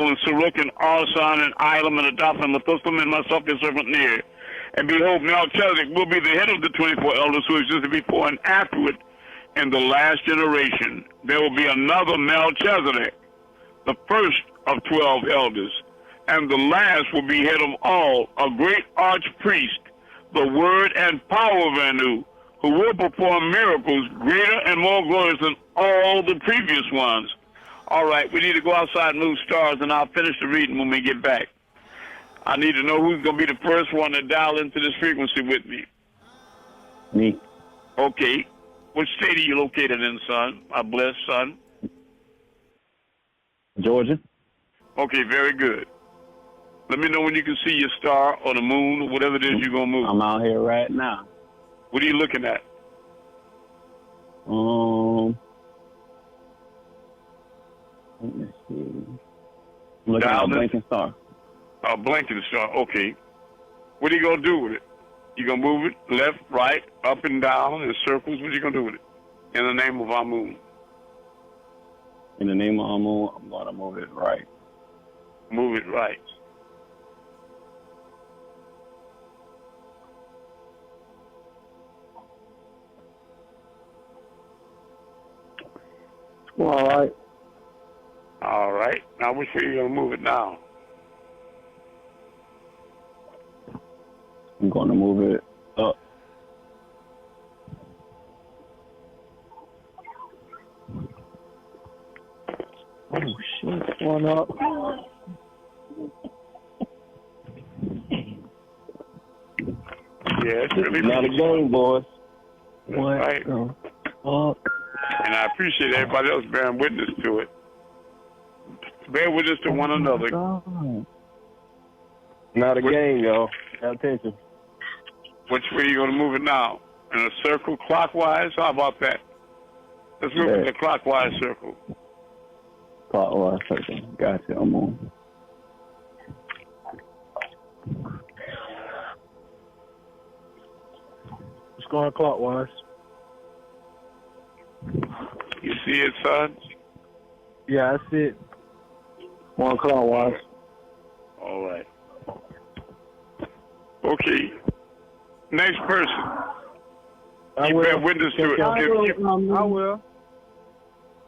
[SPEAKER 1] and Saruk and Arsan and Ilam and Adaph and Methuselah and myself, your servant near. And behold, Melchizedek will be the head of the 24 elders who existed before and afterward in the last generation. There will be another Melchizedek, the first of 12 elders, and the last will be head of all, a great archpriest, the word and power of Anu, who will perform miracles greater and more glorious than all the previous ones. All right, we need to go outside and move stars, and I'll finish the reading when we get back. I need to know who's going to be the first one to dial into this frequency with me.
[SPEAKER 6] Me.
[SPEAKER 1] Okay. What state are you located in, son? My blessed son.
[SPEAKER 6] Georgia.
[SPEAKER 1] Okay, very good. Let me know when you can see your star or the moon or whatever it is you're going to move.
[SPEAKER 6] I'm out here right now.
[SPEAKER 1] What are you looking at?
[SPEAKER 6] Let me see. I'm looking at a blinking star.
[SPEAKER 1] A blinking star, okay. What are you going to do with it? You going to move it left, right, up and down, in circles? What are you going to do with it? In the name of Amun.
[SPEAKER 6] In the name of Amun, I'm going to move it right.
[SPEAKER 1] Move it right.
[SPEAKER 8] All right.
[SPEAKER 1] All right. Now, which way are you going to move it now?
[SPEAKER 6] I'm going to move it up.
[SPEAKER 8] Oh, shit. It's going up.
[SPEAKER 1] Yeah, it's really
[SPEAKER 6] Not a game, boys.
[SPEAKER 8] What?
[SPEAKER 1] right. And I appreciate everybody else bearing witness to it. Bear witness to one another.
[SPEAKER 6] Not a game, y'all. Pay attention.
[SPEAKER 1] Which way are you going to move it now? In a circle clockwise? How about that? Let's move it in a clockwise circle.
[SPEAKER 6] Clockwise circle. Gotcha. I'm on.
[SPEAKER 8] It's going clockwise.
[SPEAKER 1] You see it, son?
[SPEAKER 8] Yeah, that's it. Going clockwise.
[SPEAKER 1] All right. Okay. Next person.
[SPEAKER 8] I will.
[SPEAKER 1] Bear witness to it.
[SPEAKER 8] I will.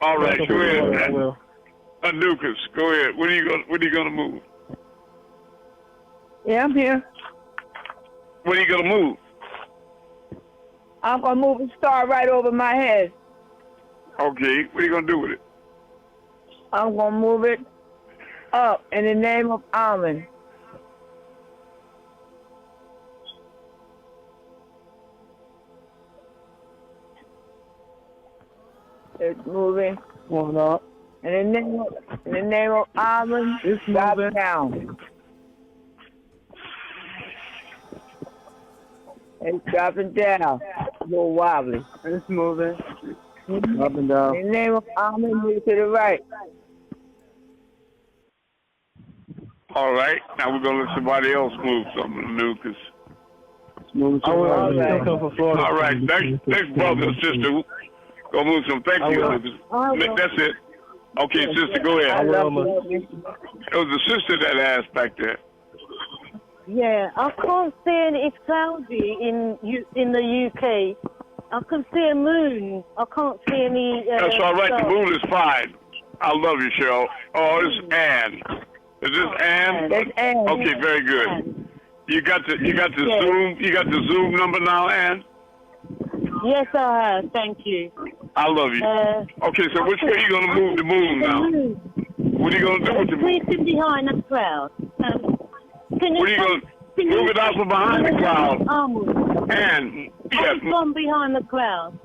[SPEAKER 1] All right, go
[SPEAKER 8] I
[SPEAKER 1] ahead.
[SPEAKER 8] will.
[SPEAKER 1] Anukas, go ahead. What are you going to move?
[SPEAKER 5] Yeah, I'm here.
[SPEAKER 1] What are you going to move?
[SPEAKER 5] I'm going to move a star right over my head.
[SPEAKER 1] Okay. What are you going to do with it?
[SPEAKER 5] I'm going to move it up in the name of Amun. It's moving.
[SPEAKER 8] Going up.
[SPEAKER 5] In the name of Amun,
[SPEAKER 8] It's
[SPEAKER 5] drop
[SPEAKER 8] moving.
[SPEAKER 5] down. It's dropping down. A little wobbly.
[SPEAKER 8] It's moving. Up and down.
[SPEAKER 5] In the name of Amun, move to the right.
[SPEAKER 1] All right. Now we're going to let somebody else move something, Anukas.
[SPEAKER 8] Moving to the
[SPEAKER 5] All right.
[SPEAKER 8] Come from Florida.
[SPEAKER 1] All right. Next brother and sister. Go move some. Thank you, Anukas. That's it. Okay, sister, go
[SPEAKER 5] I
[SPEAKER 1] ahead.
[SPEAKER 5] love you.
[SPEAKER 1] It was the sister that asked back there.
[SPEAKER 9] Yeah, I can't see any. It's cloudy in the UK. I can see a moon. I can't see any.
[SPEAKER 1] That's all right. The
[SPEAKER 9] stars.
[SPEAKER 1] moon is fine. I love you, Cheryl. Oh, it's Ann. Is this Ann?
[SPEAKER 5] That's Ann.
[SPEAKER 1] Okay, very good. You got the Zoom. You got the Zoom number now, Ann.
[SPEAKER 9] Yes, I have. Thank you.
[SPEAKER 1] I love you. Okay, so which way are you going to move the moon now? What are you going to do with the moon?
[SPEAKER 9] Sitting behind the cloud.
[SPEAKER 1] What are you going to move it out from behind the cloud? And, yes.
[SPEAKER 9] From behind the cloud.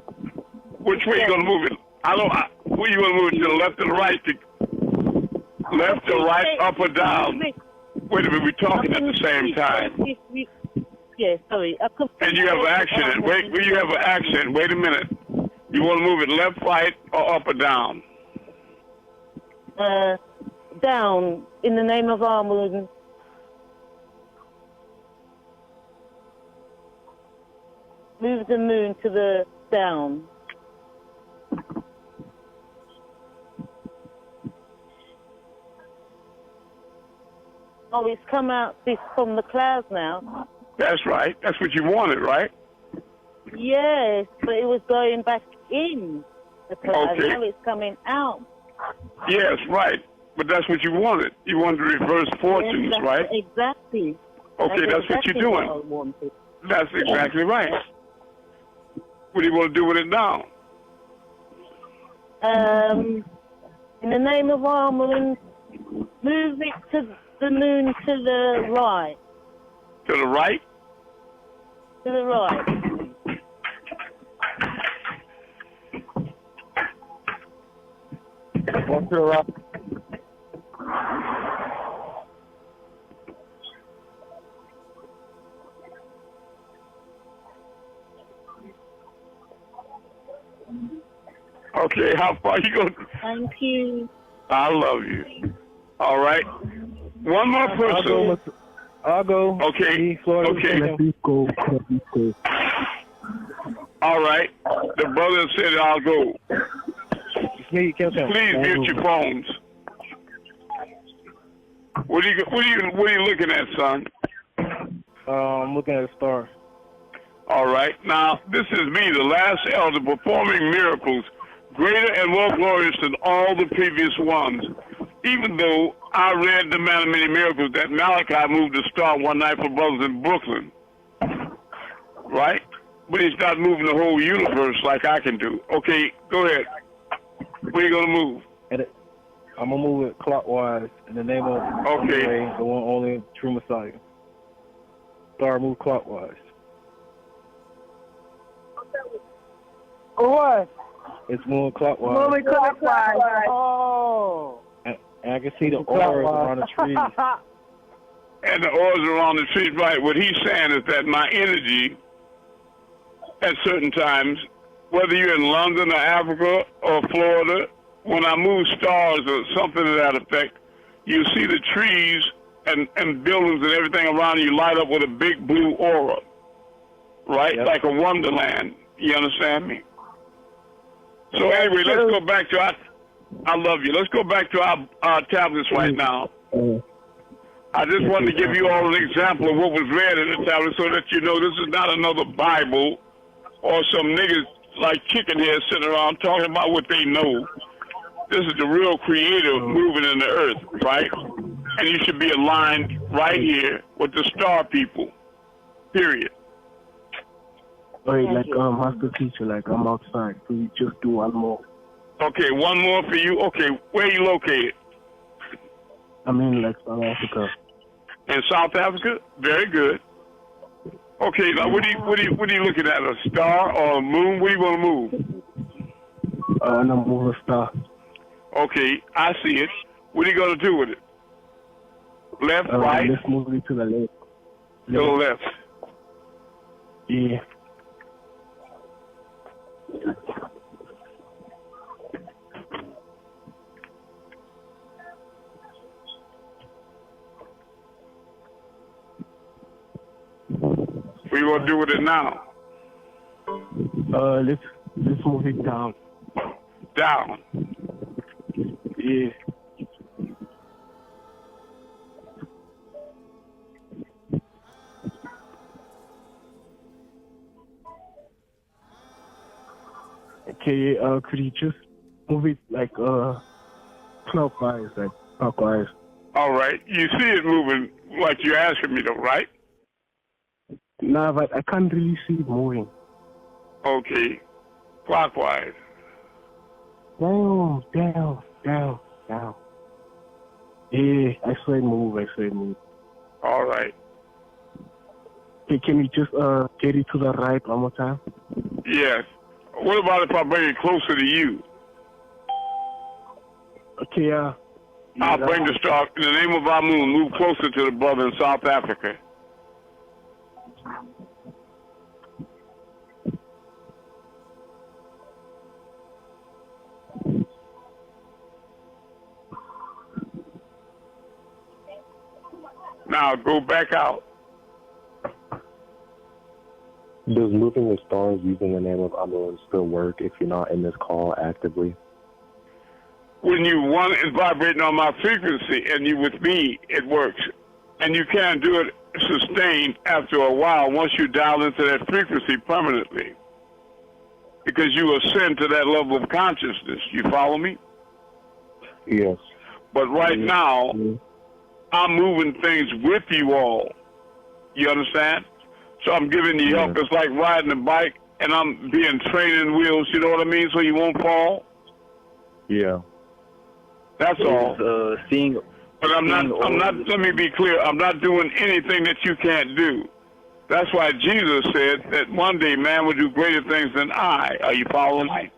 [SPEAKER 1] Which way are you going to move it? Where are you going to move it? To the left or the right? Left or right, up or down? Wait a minute, we're talking at the same time.
[SPEAKER 9] Yeah, sorry.
[SPEAKER 1] And you have an accent. Wait, you have an accent. Wait a minute. You want to move it left, right, or up or down?
[SPEAKER 9] Down, in the name of Amun. Move the moon to the down. Oh, it's come out from the clouds now.
[SPEAKER 1] That's right. That's what you wanted, right?
[SPEAKER 9] Yes, but it was going back in the clouds.
[SPEAKER 1] Okay.
[SPEAKER 9] Now it's coming out.
[SPEAKER 1] Yes, right. But that's what you wanted. You wanted to reverse fortunes,
[SPEAKER 9] yes,
[SPEAKER 1] right?
[SPEAKER 9] Exactly.
[SPEAKER 1] Okay, that's what you're doing. That's exactly right. What do you want to do with it now?
[SPEAKER 9] In the name of Amun, move it to the moon to the right.
[SPEAKER 1] To the right?
[SPEAKER 9] To the right.
[SPEAKER 8] Walk to the right.
[SPEAKER 1] Okay, how far you going?
[SPEAKER 9] Thank you.
[SPEAKER 1] I love you. All right. One more person.
[SPEAKER 8] I'll go.
[SPEAKER 1] Okay. Okay.
[SPEAKER 8] Let me go.
[SPEAKER 1] All right. The brother said I'll go. Please mute your phones. What are you looking at, son?
[SPEAKER 8] I'm looking at a star.
[SPEAKER 1] All right. Now, this is me, the last elder, performing miracles greater and more glorious than all the previous ones. Even though I read the Man of Many Miracles that Malachi moved the star one night for brothers in Brooklyn. Right? But he's not moving the whole universe like I can do. Okay, go ahead. Where are you going to move?
[SPEAKER 8] I'm going to move it clockwise in the name of Amun-Rayay, the one only true Messiah. Star, move clockwise.
[SPEAKER 5] What?
[SPEAKER 8] It's moving clockwise.
[SPEAKER 5] Moving clockwise.
[SPEAKER 9] Oh.
[SPEAKER 8] And I can see the auras around the trees.
[SPEAKER 1] And the auras around the trees, right. What he's saying is that my energy at certain times, whether you're in London or Africa or Florida, when I move stars or something to that effect, you see the trees and buildings and everything around you light up with a big blue aura, right? Yep. Like a wonderland. You understand me? So anyway, let's go back to I love you. Let's go back to our tablets right now. I just wanted to give you all an example of what was read in the tablet so that you know this is not another Bible or some niggas like chicken heads sitting around talking about what they know. This is the real creator moving in the earth, right? And you should be aligned right here with the star people, period.
[SPEAKER 8] Wait, master teacher, I'm outside. Can you just do one more?
[SPEAKER 1] Okay, one more for you. Okay, where are you located?
[SPEAKER 8] I'm in South Africa.
[SPEAKER 1] In South Africa? Very good. Okay, now what are you looking at? A star or a moon? What do you want to move?
[SPEAKER 8] I'm gonna move a star.
[SPEAKER 1] Okay, I see it. What are you gonna do with it? Left, right?
[SPEAKER 8] Let's move it to the left.
[SPEAKER 1] To the left.
[SPEAKER 8] Yeah.
[SPEAKER 1] What are you gonna do with it now?
[SPEAKER 8] Let's move it down.
[SPEAKER 1] Down.
[SPEAKER 8] Yeah. Okay, could you just move it clockwise, clockwise?
[SPEAKER 1] All right. You see it moving like you're asking me to, right?
[SPEAKER 8] No, but I can't really see it moving.
[SPEAKER 1] Okay. Clockwise.
[SPEAKER 8] Damn. Yeah, I said move.
[SPEAKER 1] All right.
[SPEAKER 8] Okay, can you just get it to the right one more time?
[SPEAKER 1] Yes. What about if I bring it closer to you?
[SPEAKER 8] Okay,
[SPEAKER 1] I'll bring the star in the name of Amun. Move closer to the brother in South Africa. Now go back out.
[SPEAKER 4] Does moving the stars using the name of Amun still work if you're not in this call actively?
[SPEAKER 1] When you one is vibrating on my frequency and you with me, it works. And you can't do it sustained after a while once you dial into that frequency permanently. Because you ascend to that level of consciousness. You follow me?
[SPEAKER 4] Yes.
[SPEAKER 1] But right now, I'm moving things with you all. You understand? So I'm giving you help. It's like riding a bike and I'm being training wheels, you know what I mean? So you won't fall?
[SPEAKER 4] Yeah.
[SPEAKER 1] That's all. But I'm not, let me be clear, I'm not doing anything that you can't do. That's why Jesus said that one day man will do greater things than I. Are you following me?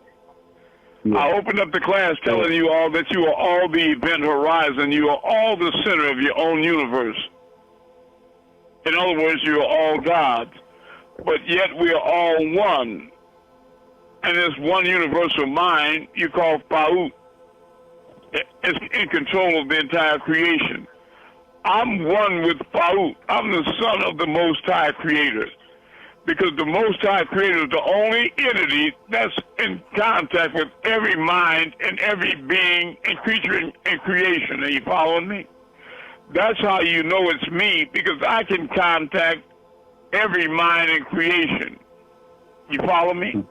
[SPEAKER 1] Yeah. I opened up the class telling you all that you are all the event horizon. You are all the center of your own universe. In other words, you are all gods. But yet we are all one. And this one universal mind you call Pa'ut is in control of the entire creation. I'm one with Pa'ut. I'm the son of the Most High Creator. Because the Most High Creator is the only entity that's in contact with every mind and every being and creature in creation. Are you following me? That's how you know it's me, because I can contact every mind in creation. You follow me?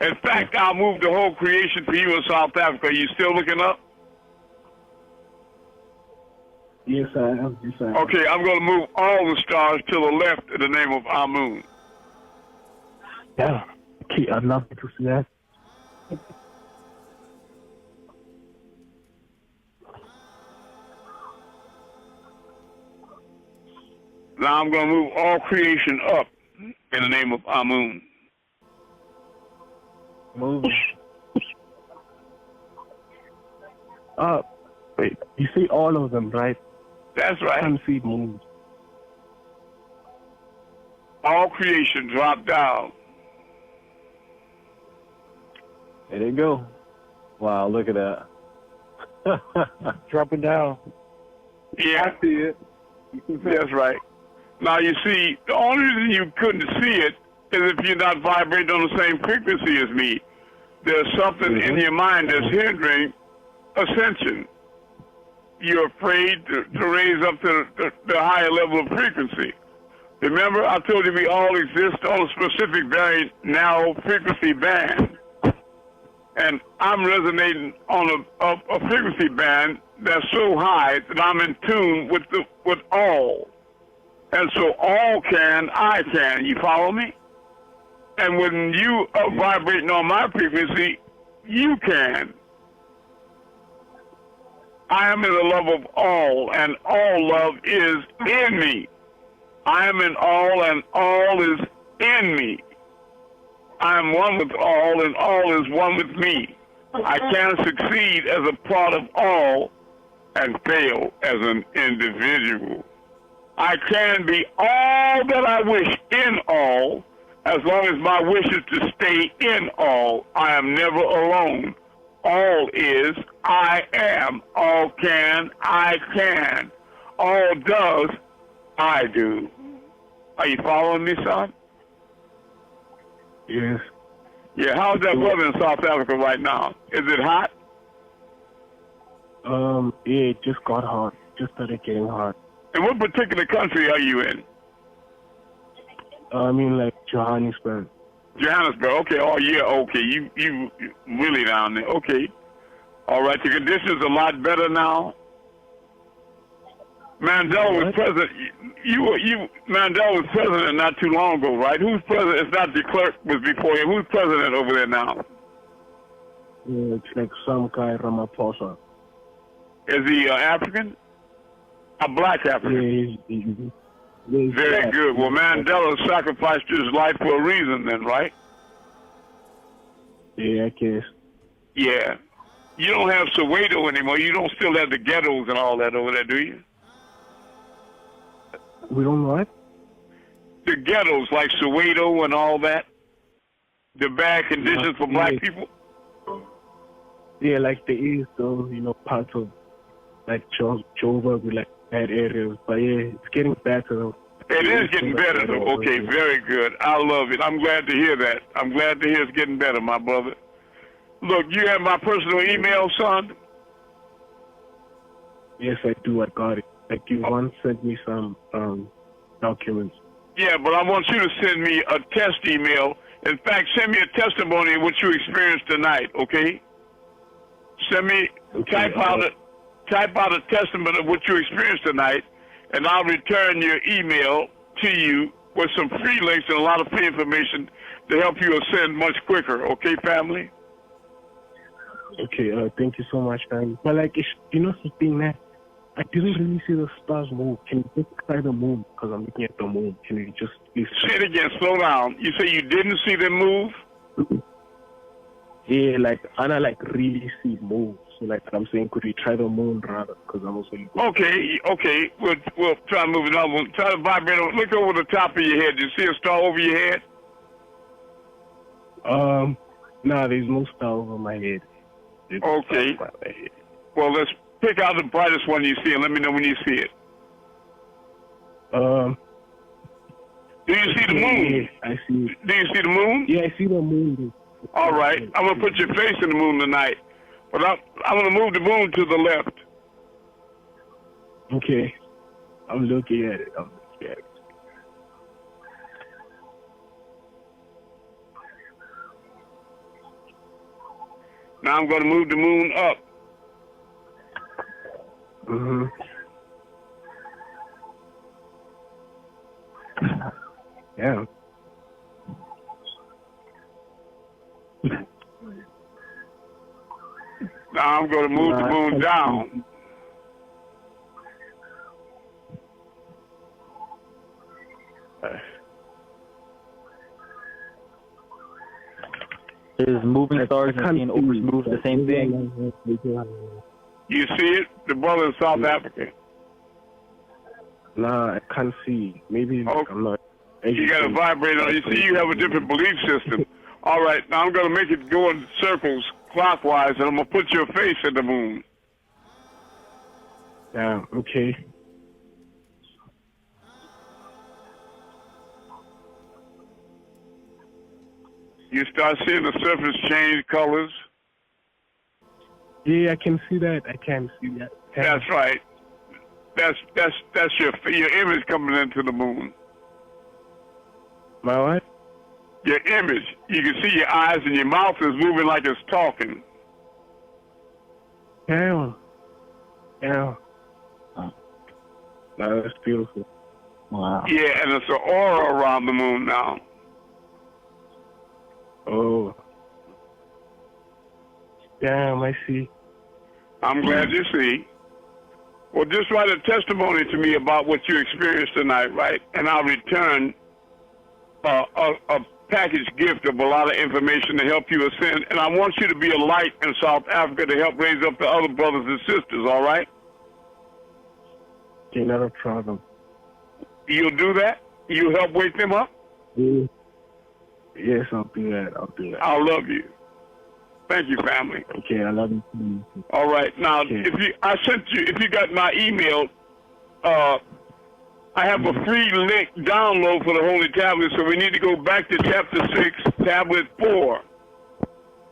[SPEAKER 1] In fact, I'll move the whole creation for you in South Africa. Are you still looking up?
[SPEAKER 8] Yes, I am.
[SPEAKER 1] Okay, I'm going to move all the stars to the left in the name of Amun.
[SPEAKER 8] Yeah. Okay, I'd love to see that.
[SPEAKER 1] Now I'm going to move all creation up in the name of Amun.
[SPEAKER 8] Move. Wait, you see all of them, right?
[SPEAKER 1] That's right.
[SPEAKER 8] I can't see it move.
[SPEAKER 1] All creation drop down.
[SPEAKER 6] There they go. Wow, look at that.
[SPEAKER 8] Dropping down.
[SPEAKER 1] Yeah.
[SPEAKER 8] I see it.
[SPEAKER 1] That's right. Now you see, the only reason you couldn't see it is if you're not vibrating on the same frequency as me. There's something in your mind that's hindering ascension. You're afraid to raise up to the higher level of frequency. Remember, I told you we all exist on a specific, very narrow frequency band. And I'm resonating on a frequency band that's so high that I'm in tune with all. And so all can, I can. You follow me? And when you are vibrating on my frequency, you can. I am in the love of all, and all love is in me. I am in all, and all is in me. I am one with all, and all is one with me. I can succeed as a part of all and fail as an individual. I can be all that I wish in all, as long as my wish is to stay in all. I am never alone. All is, I am. All can, I can. All does, I do. Are you following me, son?
[SPEAKER 8] Yes.
[SPEAKER 1] Yeah, how's that weather in South Africa right now? Is it hot?
[SPEAKER 8] Yeah, it just got hot. Just started getting hot.
[SPEAKER 1] And what particular country are you in?
[SPEAKER 8] I mean, like Johannesburg.
[SPEAKER 1] Johannesburg. Okay. Oh, yeah. Okay. You really down there. Okay. All right. The conditions are a lot better now. Mandela was president. Mandela was president not too long ago, right? Who's president? It's not de Klerk was before him. Who's president over there now?
[SPEAKER 8] It's like some guy Ramaphosa.
[SPEAKER 1] Is he African? A black African?
[SPEAKER 8] Yeah, he's
[SPEAKER 1] Very
[SPEAKER 8] black.
[SPEAKER 1] good. Well, Mandela sacrificed his life for a reason then, right?
[SPEAKER 8] Yeah, I guess.
[SPEAKER 1] Yeah. You don't have Soweto anymore. You don't still have the ghettos and all that over there, do you?
[SPEAKER 8] We don't know what?
[SPEAKER 1] The ghettos like Soweto and all that? The bad conditions for black people?
[SPEAKER 8] Yeah, like the east, though, parts of like Joburg with like bad areas. But yeah, it's getting better though.
[SPEAKER 1] It is getting better though. Okay, very good. I love it. I'm glad to hear that. I'm glad to hear it's getting better, my brother. Look, you have my personal email, son?
[SPEAKER 8] Yes, I do. I got it. Like you once sent me some documents.
[SPEAKER 1] Yeah, but I want you to send me a test email. In fact, send me a testimony of what you experienced tonight, okay? Send me, type out a testament of what you experienced tonight, and I'll return your email to you with some free links and a lot of free information to help you ascend much quicker, okay, family?
[SPEAKER 8] Okay, thank you so much, man. But like, something that I didn't really see the stars move. Can you just try the moon? Because I'm looking at the moon. Can you just please
[SPEAKER 1] say it again? Slow down. You say you didn't see them move?
[SPEAKER 8] Yeah, like I like really see moves. So like I'm saying, could we try the moon rather? Because I'm also
[SPEAKER 1] okay. We'll try to move it on. We'll try to vibrate. Look over the top of your head. Do you see a star over your head?
[SPEAKER 8] Nah, there's no star over my head.
[SPEAKER 1] Okay. Well, let's pick out the brightest one you see and let me know when you see it. Do you see the moon?
[SPEAKER 8] Yeah, I see it.
[SPEAKER 1] Do you see the moon?
[SPEAKER 8] Yeah, I see the moon.
[SPEAKER 1] All right. I'm going to put your face in the moon tonight. But I'm going to move the moon to the left.
[SPEAKER 8] Okay. I'm looking at it.
[SPEAKER 1] Now I'm going to move the moon up.
[SPEAKER 8] Mm-hmm. Yeah.
[SPEAKER 1] Now I'm going to move the moon down.
[SPEAKER 10] Is moving stars and seeing overs move the same thing?
[SPEAKER 1] You see it? The brother in South Africa.
[SPEAKER 8] Nah, I can't see. Maybe I'm not.
[SPEAKER 1] You got to vibrate on. You see, you have a different belief system. All right, now I'm going to make it go in circles clockwise, and I'm going to put your face in the moon.
[SPEAKER 8] Yeah, okay.
[SPEAKER 1] You start seeing the surface change colors.
[SPEAKER 8] Yeah, I can see that.
[SPEAKER 1] That's right. That's your image coming into the moon.
[SPEAKER 8] My what?
[SPEAKER 1] Your image. You can see your eyes and your mouth is moving like it's talking.
[SPEAKER 8] Yeah. No, that's beautiful.
[SPEAKER 10] Wow.
[SPEAKER 1] Yeah, and it's an aura around the moon now.
[SPEAKER 8] Oh. Damn, I see.
[SPEAKER 1] I'm glad you see. Well, just write a testimony to me about what you experienced tonight, right? And I'll return a package gift of a lot of information to help you ascend. And I want you to be a light in South Africa to help raise up the other brothers and sisters, all right?
[SPEAKER 8] Okay, not a problem.
[SPEAKER 1] You'll do that? You'll help wake them up?
[SPEAKER 8] Yeah. Yes, I'll do that.
[SPEAKER 1] I love you. Thank you, family.
[SPEAKER 8] Okay, I love you too.
[SPEAKER 1] All right. Now, if you got my email, I have a free link download for the Holy Tablet, so we need to go back to chapter 6, tablet 4,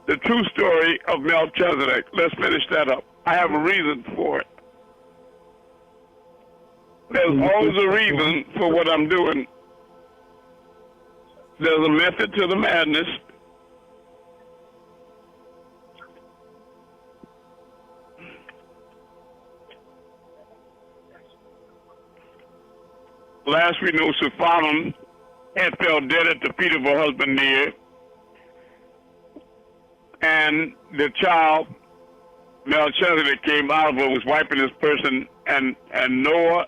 [SPEAKER 1] the true story of Melchizedek. Let's finish that up. I have a reason for it. There's always a reason for what I'm doing. There's a method to the madness. Last we know, Sephanim had fell dead at the feet of her husband Ner. and the child, Melchizedek, came out of her, was wiping his person, and Noah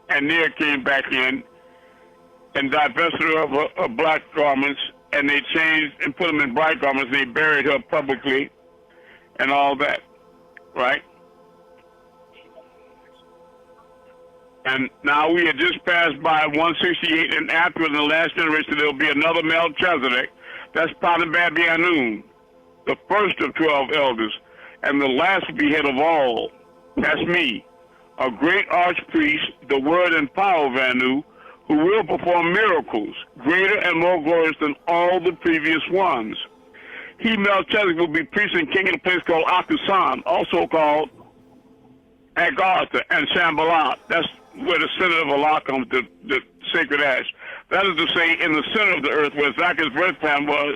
[SPEAKER 1] and Ner came back in and divested her of her black garments, and they changed and put them in bright garments, and they buried her publicly and all that, right? And now we had just passed by 168, and after in the last generation there will be another Melchizedek. That's Panebabianun, the first of 12 elders, and the last will be head of all. That's me, a great archpriest, the word and power of Anu, who will perform miracles, greater and more glorious than all the previous ones. He, Melchizedek, will be priest and king in a place called Akusan, also called Agartha and Shambhalat. That's where the center of Allah comes, the sacred ash. That is to say, in the center of the earth where Zach's birth plan was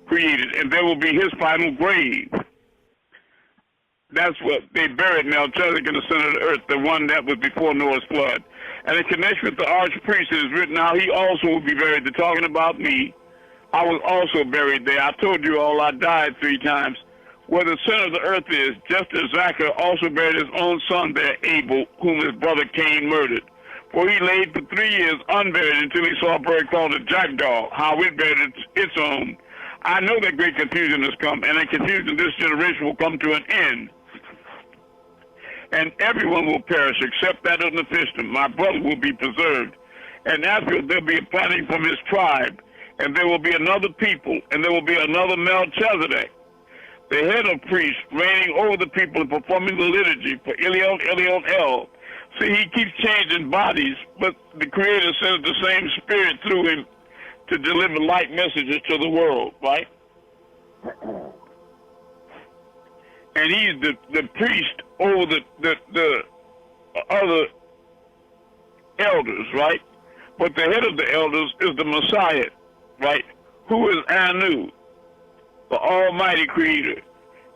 [SPEAKER 1] created, and there will be his final grave. That's what they buried Melchizedek in the center of the earth, the one that was before Noah's flood. And in connection with the archpriest, it is written, now he also will be buried. They're talking about me. I was also buried there. I told you all I died 3 times. Where the center of the earth is, just as Zachar also buried his own son there, Abel, whom his brother Cain murdered. For he laid for 3 years unburied until he saw a bird called a jackdaw, how it buried its own. I know that great confusion has come, and the confusion of this generation will come to an end. And everyone will perish except that of Nephishtim. My brother will be preserved. And after there will be a planting from his tribe, and there will be another people, and there will be another Melchizedek, the head of priests, reigning over the people and performing the liturgy for Elion, Elion, El. See, he keeps changing bodies, but the Creator sends the same Spirit through him to deliver light messages to the world, right? And he's the priest over the other elders, right? But the head of the elders is the Messiah, right? Who is Anu, the Almighty Creator.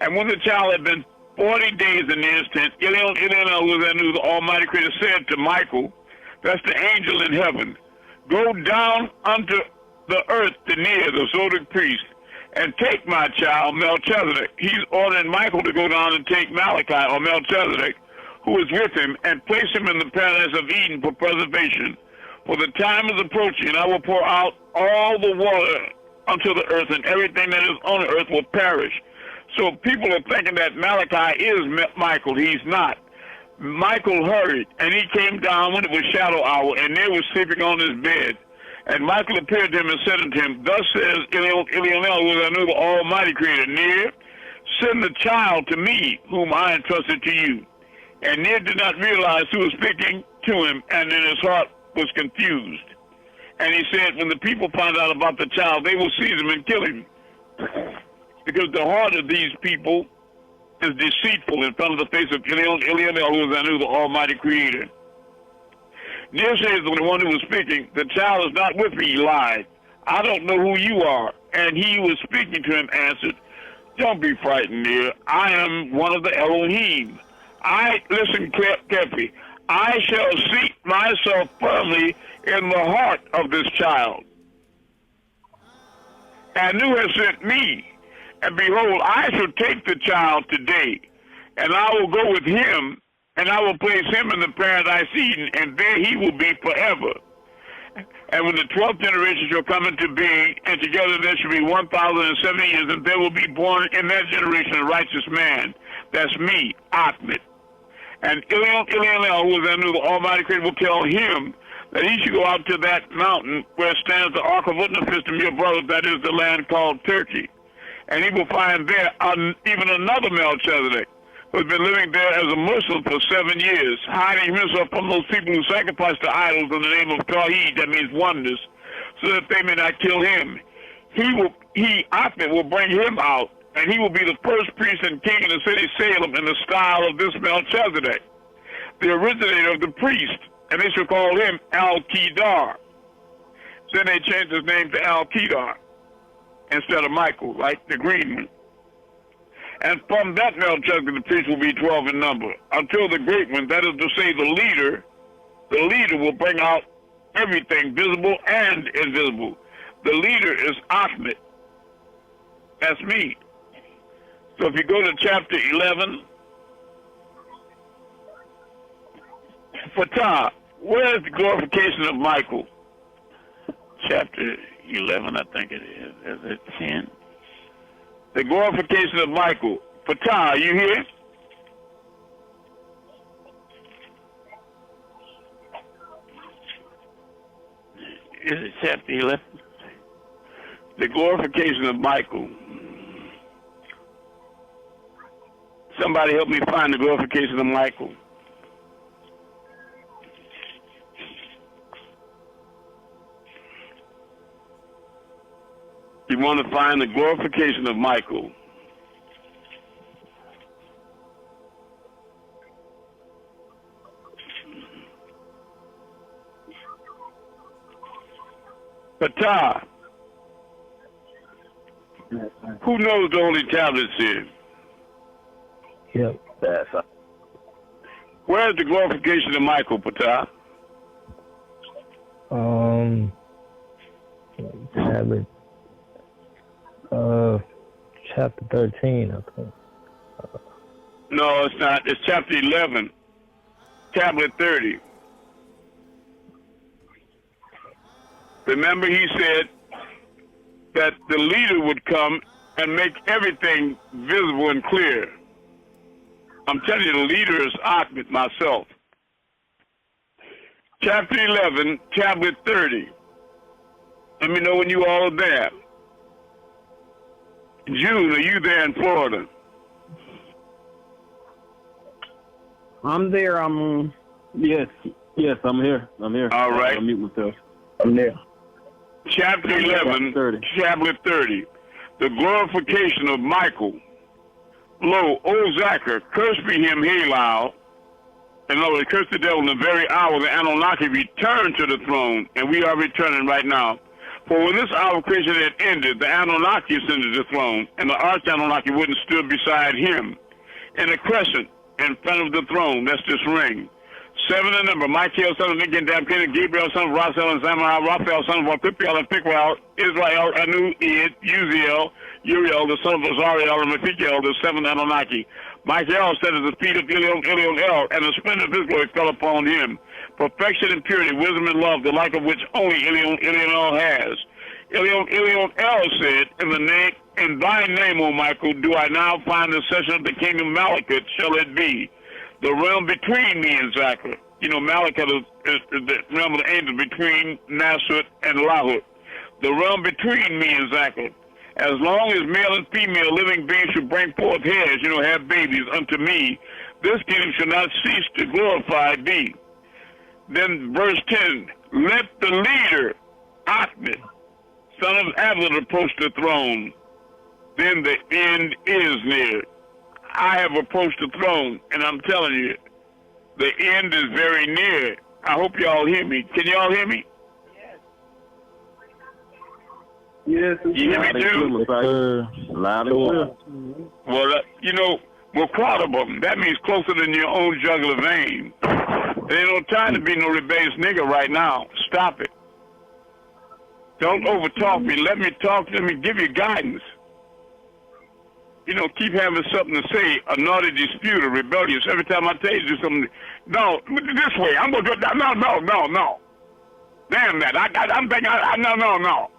[SPEAKER 1] And when the child had been 40 days in his tent, Elion, who is Anu, the Almighty Creator, said to Michael, that's the angel in heaven, go down unto the earth to near the Zodiac priest, and take my child Melchizedek. He's ordering Michael to go down and take Malachi, or Melchizedek, who is with him, and place him in the paradise of Eden for preservation. For the time is approaching, and I will pour out all the water unto the earth, and everything that is on the earth will perish. So people are thinking that Malachi is Michael. He's not. Michael hurried, and he came down when it was shadow hour, and there was sleeping on his bed. And Michael appeared to him and said unto him, thus says Elion, who is Anu, the Almighty Creator, Ner, send the child to me, whom I entrusted to you. And Ner did not realize who was speaking to him, and in his heart was confused. And he said, when the people find out about the child, they will seize him and kill him. Because the heart of these people is deceitful in front of the face of Elion, who is Anu, the Almighty Creator. Ner says to the one who was speaking, the child is not with me, he lied. I don't know who you are. And he who was speaking to him answered, don't be frightened, Ner. I am one of the Elohim. Listen carefully, I shall seat myself firmly in the heart of this child. Anu has sent me, and behold, I shall take the child today, and I will go with him, and I will place him in the paradise Eden, and there he will be forever. And when the 12th generation shall come into being, and together there shall be 1,070 years, and there will be born in that generation a righteous man. That's me, Ahmed. And Elion, who is Anu, the Almighty Creator, will tell him that he should go out to that mountain where stands the Ark of Nephishtim, your brother, that is the land called Turkey. And he will find there even another Melchizedek, who has been living there as a Muslim for 7 years, hiding himself from those people who sacrifice to idols in the name of Tawheed, that means oneness, so that they may not kill him. Ahmed will bring him out, and he will be the first priest and king in the city Salem in the style of this Melchizedek, the originator of the priest, and they shall call him Al-Kedar. Then they changed his name to Al-Kedar instead of Michael, like the green one. And from that Melchizedek, the priest will be 12 in number, until the great one, that is to say the leader will bring out everything visible and invisible. The leader is Ahmed. That's me. So if you go to chapter 11, Fatah, where is the glorification of Michael? Chapter 11, I think it is. Is it 10? The glorification of Michael. Fatah, are you here? Is it chapter 11? The glorification of Michael. Somebody help me find the glorification of Michael. You want to find the glorification of Michael. Fatah, who knows the Holy Tablets here?
[SPEAKER 10] Yep.
[SPEAKER 1] Where's the glorification of Michael, Fatah?
[SPEAKER 10] Tablet. Chapter 13, I think.
[SPEAKER 1] No, it's not. It's chapter 11, tablet 30. Remember, he said that the leader would come and make everything visible and clear. I'm telling you, the leader is Ahmed, myself. Chapter 11, tablet 30. Let me know when you all are there. June, are you there in Florida?
[SPEAKER 3] I'm there.
[SPEAKER 6] Yes, I'm here.
[SPEAKER 1] All right.
[SPEAKER 6] I'll mute myself. I'm there.
[SPEAKER 1] Chapter 11, tablet 30. The glorification of Michael. Lo, O Zachar, cursed be him Halal. In other words, curse the devil in the very hour the Anunnaki returned to the throne, and we are returning right now. For when this hour of creation had ended, the Anunnaki ascended the throne, and the arch Anunnaki wouldn't stood beside him. In a crescent in front of the throne, that's this ring. 7 in number, Michael, son of Nikan, Dabkin, Gabriel, son of Raphael, and Samuel, Raphael, son of Pipiel, and Piquel, Israel, Anu, Id, Uziel, Uriel, the son of Azariel, and Mephiel, the 7th Anunnaki. Michael sat at the feet of Elion, and the splendor of his glory fell upon him. Perfection and purity, wisdom and love, the like of which only Elion has. Elion said, in thy name, O Michael, do I now find the session of the kingdom Malachut, shall it be. The realm between me and Zachar. You know, Malachut is the realm of the angels between Nasut and Lahut. The realm between me and Zachar. As long as male and female living beings should bring forth heads, have babies unto me, this kingdom shall not cease to glorify thee. Then verse 10, let the leader, Ahmed, son of Abdul, approach the throne. Then the end is near. I have approached the throne, and I'm telling you, the end is very near. I hope y'all hear me. Can y'all hear me?
[SPEAKER 6] Yes.
[SPEAKER 1] You hear me too?
[SPEAKER 6] Loud and clear.
[SPEAKER 1] Well, we're quotable. That means closer than your own jugular vein. There ain't no time to be no rebellious nigga right now. Stop it. Don't overtalk me. Let me talk to me. Give you guidance. Keep having something to say, a naughty dispute, a rebellious. Every time I tell you to do something, no, this way, I'm going to do that. No. Damn that. I'm thinking, no.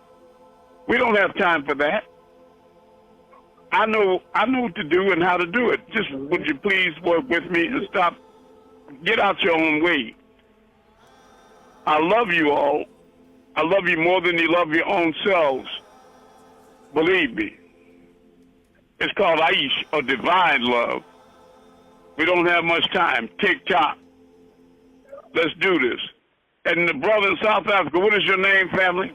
[SPEAKER 1] We don't have time for that. I know what to do and how to do it. Just would you please work with me and stop, get out your own way. I love you all. I love you more than you love your own selves. Believe me. It's called Aish, or divine love. We don't have much time. Tick-tock. Let's do this. And the brother in South Africa, what is your name, family?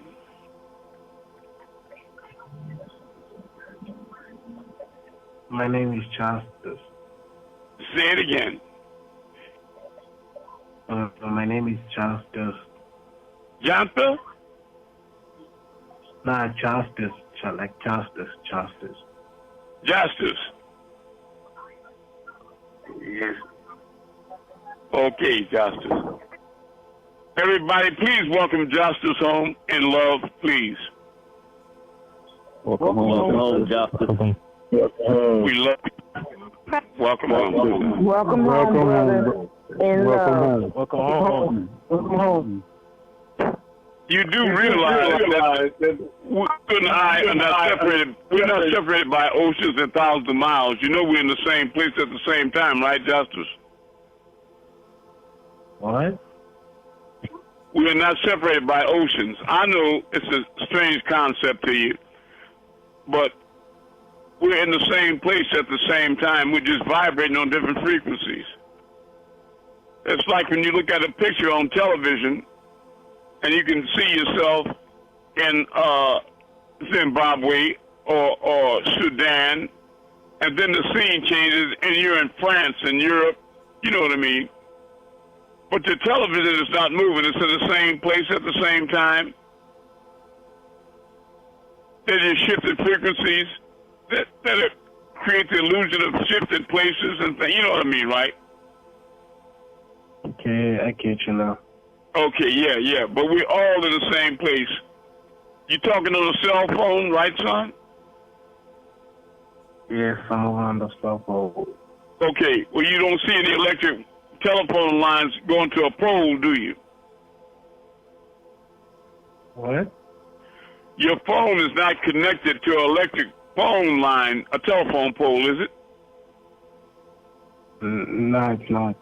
[SPEAKER 8] My name is Justice.
[SPEAKER 1] Say it again.
[SPEAKER 8] My name is Justice.
[SPEAKER 1] Janta?
[SPEAKER 8] Nah, Justice. Like Justice.
[SPEAKER 1] Justice.
[SPEAKER 6] Yes.
[SPEAKER 1] Okay, Justice. Everybody, please welcome Justice home in love, please.
[SPEAKER 6] Welcome home, Justice.
[SPEAKER 1] We love you. Welcome home.
[SPEAKER 5] Welcome home, brother. In love.
[SPEAKER 8] Welcome home.
[SPEAKER 5] Welcome home.
[SPEAKER 1] You do realize that you and I are not separated. We're not separated by oceans and thousands of miles. You know we're in the same place at the same time, right, Justice?
[SPEAKER 8] What?
[SPEAKER 1] We are not separated by oceans. I know it's a strange concept to you, but we're in the same place at the same time. We're just vibrating on different frequencies. It's like when you look at a picture on television and you can see yourself in Zimbabwe or Sudan, and then the scene changes and you're in France and Europe, you know what I mean? But the television is not moving. It's in the same place at the same time. They're just shifted frequencies that create the illusion of shifted places and things. You know what I mean, right?
[SPEAKER 8] Okay, I get you now.
[SPEAKER 1] Okay, yeah. But we're all in the same place. You talking on a cell phone, right, son?
[SPEAKER 8] Yes, I'm on the cell phone.
[SPEAKER 1] Okay, well, you don't see any electric telephone lines going to a pole, do you?
[SPEAKER 8] What?
[SPEAKER 1] Your phone is not connected to an electric phone line, a telephone pole, is it?
[SPEAKER 8] No, it's not.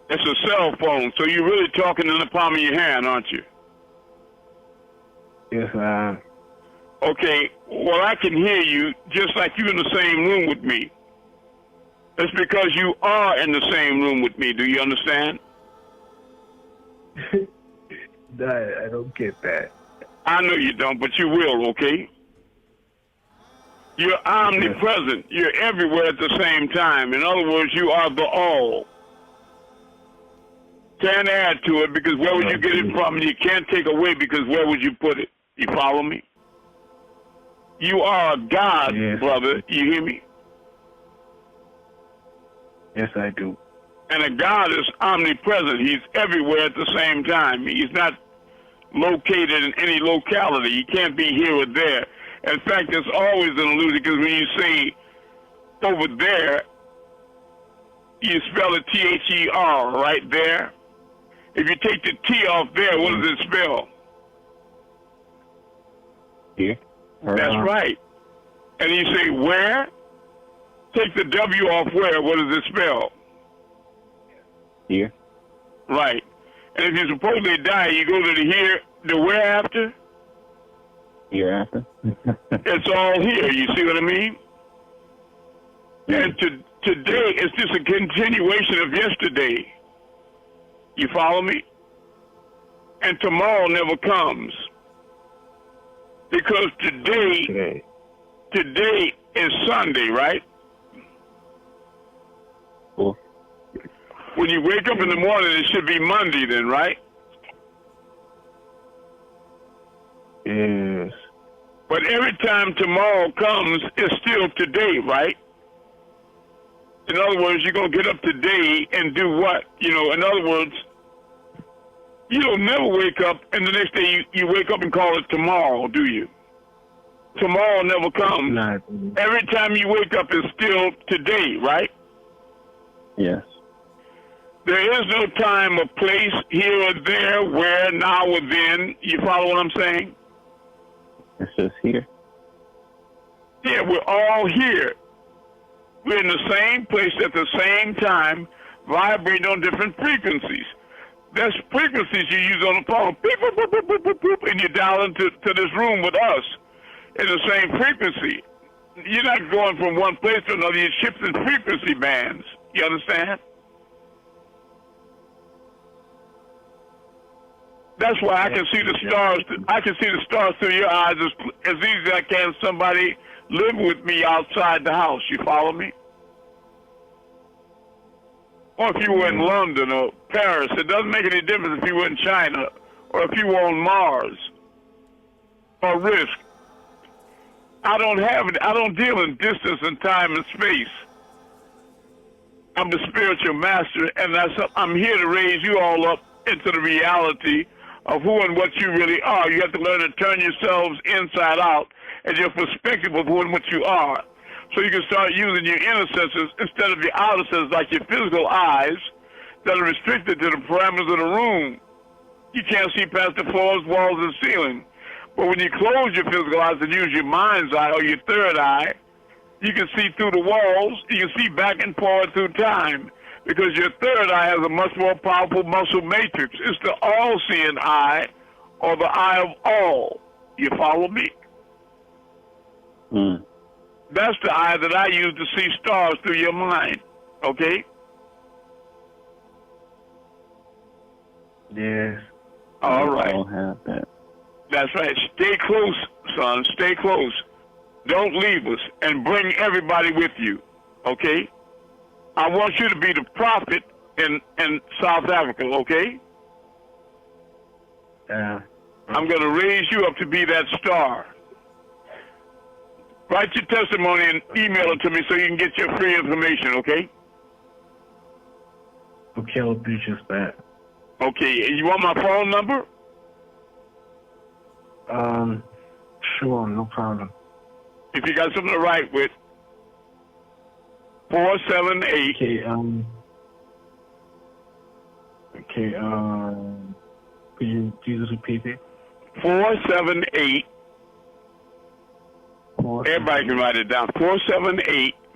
[SPEAKER 1] It's a cell phone, so you're really talking in the palm of your hand, aren't you?
[SPEAKER 8] Yes, I am.
[SPEAKER 1] Okay, well, I can hear you just like you're in the same room with me. It's because you are in the same room with me. Do you understand?
[SPEAKER 8] I don't get that.
[SPEAKER 1] I know you don't, but you will, okay? You're omnipresent. You're everywhere at the same time. In other words, you are the all. Can't add to it because where would you get it from? And you can't take away because where would you put it? You follow me? You are a God, brother. You hear me?
[SPEAKER 8] Yes, I do.
[SPEAKER 1] And a God is omnipresent. He's everywhere at the same time. He's not located in any locality. He can't be here or there. In fact, it's always an illusion because when you say over there, you spell it T-H-E-R right there. If you take the T off there, what does it spell?
[SPEAKER 6] Here.
[SPEAKER 1] That's right. And you say where? Take the W off where? What does it spell?
[SPEAKER 6] Here.
[SPEAKER 1] Right. And if you supposedly die, you go to the here, the where after?
[SPEAKER 6] Hereafter.
[SPEAKER 1] It's all here. You see what I mean? And today is just a continuation of yesterday. You follow me? And tomorrow never comes. Because today is Sunday, right?
[SPEAKER 6] Cool.
[SPEAKER 1] When you wake up in the morning, it should be Monday then, right?
[SPEAKER 8] Yes.
[SPEAKER 1] But every time tomorrow comes, it's still today, right? In other words, you're going to get up today and do what? You know, in other words, you don't never wake up and the next day you wake up and call it tomorrow, do you? Tomorrow never comes.
[SPEAKER 8] Not.
[SPEAKER 1] Every time you wake up, it's still today, right?
[SPEAKER 6] Yes.
[SPEAKER 1] There is no time or place here or there, where, now, or then. You follow what I'm saying?
[SPEAKER 6] It's just here.
[SPEAKER 1] Yeah, we're all here. We're in the same place at the same time, vibrating on different frequencies. That's frequencies you use on the phone. Beep, boop, boop, boop, boop, boop, boop, and you dial into this room with us in the same frequency. You're not going from one place to another. You're shifting frequency bands. You understand? That's why I can see the stars. I can see the stars through your eyes as easy as I can somebody living with me outside the house. You follow me? Or if you were in London or Paris, it doesn't make any difference if you were in China or if you were on Mars or Risk. I don't deal in distance and time and space. I'm the spiritual master, and I'm here to raise you all up into the reality of who and what you really are. You have to learn to turn yourselves inside out and your perspective of who and what you are. So you can start using your inner senses instead of your outer senses, like your physical eyes that are restricted to the parameters of the room. You can't see past the floors, walls, and ceiling. But when you close your physical eyes and use your mind's eye or your third eye, you can see through the walls. You can see back and forward through time, because your third eye has a much more powerful muscle matrix. It's the all-seeing eye, or the eye of all. You follow me?
[SPEAKER 6] Mm.
[SPEAKER 1] That's the eye that I use to see stars through your mind. Okay?
[SPEAKER 8] Yes.
[SPEAKER 1] All
[SPEAKER 6] I
[SPEAKER 1] right.
[SPEAKER 6] don't have that.
[SPEAKER 1] That's right. Stay close, son. Stay close. Don't leave us, and bring everybody with you. Okay? I want you to be the prophet in South Africa. Okay?
[SPEAKER 8] Yeah.
[SPEAKER 1] I'm going to raise you up to be that star. Write your testimony and email it to me so you can get your free information. Okay?
[SPEAKER 8] Okay, I'll do just that.
[SPEAKER 1] Okay. You want my phone number?
[SPEAKER 8] Sure, no problem.
[SPEAKER 1] If you got something to write with, 478.
[SPEAKER 8] Okay, could you please repeat it?
[SPEAKER 1] 478. Everybody can write it down.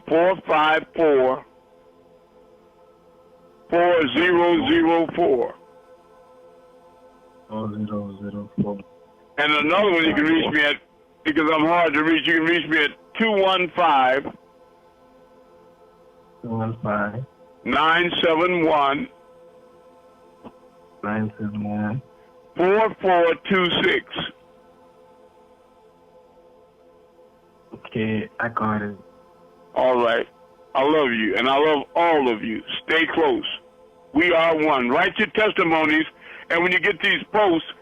[SPEAKER 1] 478-454-4004. And another one you can reach me at, because I'm hard to reach, you can reach me at 215 971 4426.
[SPEAKER 8] Okay, I got it.
[SPEAKER 1] All right. I love you, and I love all of you. Stay close. We are one. Write your testimonies, and when you get these posts,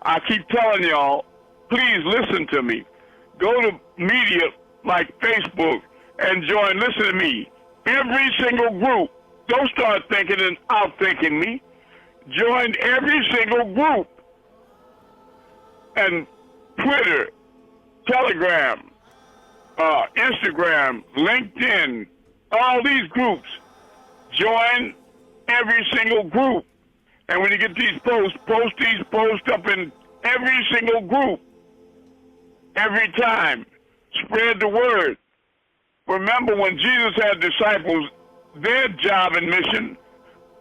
[SPEAKER 1] I keep telling y'all, please listen to me. Go to media like Facebook and join. Listen to me. Every single group. Don't start thinking and outthinking me. Join every single group. And Twitter, Telegram, Instagram, LinkedIn, all these groups. Join every single group. And when you get these posts, post these posts up in every single group. Every time. Spread the word. Remember, when Jesus had disciples, their job and mission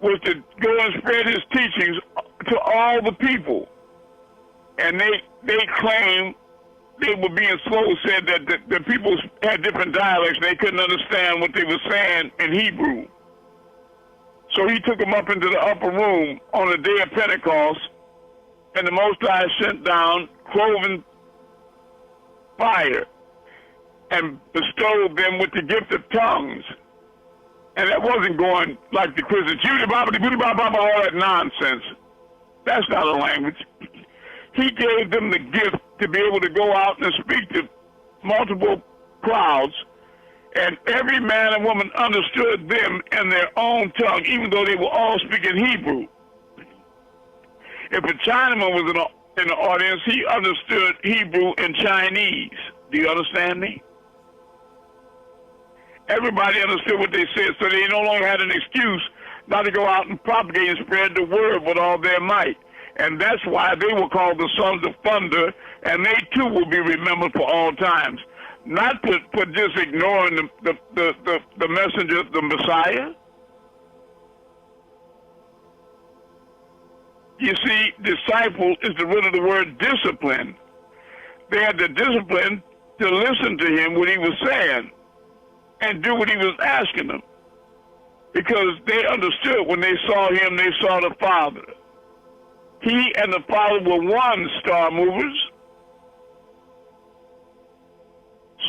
[SPEAKER 1] was to go and spread his teachings to all the people. And they claimed they were being slow, said that the people had different dialects. They couldn't understand what they were saying in Hebrew. So he took them up into the upper room on the day of Pentecost, and the Most High sent down cloven fire and bestowed them with the gift of tongues. And that wasn't going like the Christians, all that nonsense. That's not a language. He gave them the gift to be able to go out and speak to multiple crowds, and every man and woman understood them in their own tongue, even though they were all speaking Hebrew. If a Chinaman was in the audience, he understood Hebrew and Chinese. Do you understand me? Everybody understood what they said, so they no longer had an excuse not to go out and propagate and spread the word with all their might. And that's why they were called the sons of thunder, and they too will be remembered for all times. Not for just ignoring the messenger, the Messiah. You see, disciple is the root of the word discipline. They had the discipline to listen to him, what he was saying, and do what he was asking them. Because they understood when they saw him, they saw the Father. He and the Father were one, star movers.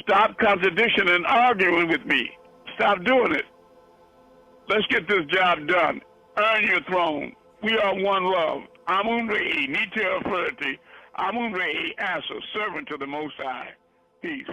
[SPEAKER 1] Stop contradiction and arguing with me. Stop doing it. Let's get this job done. Earn your throne. We are one love. Amun-Rayay, Nita Authority. Amun-Rayay, Asa, servant to the Most High. Peace.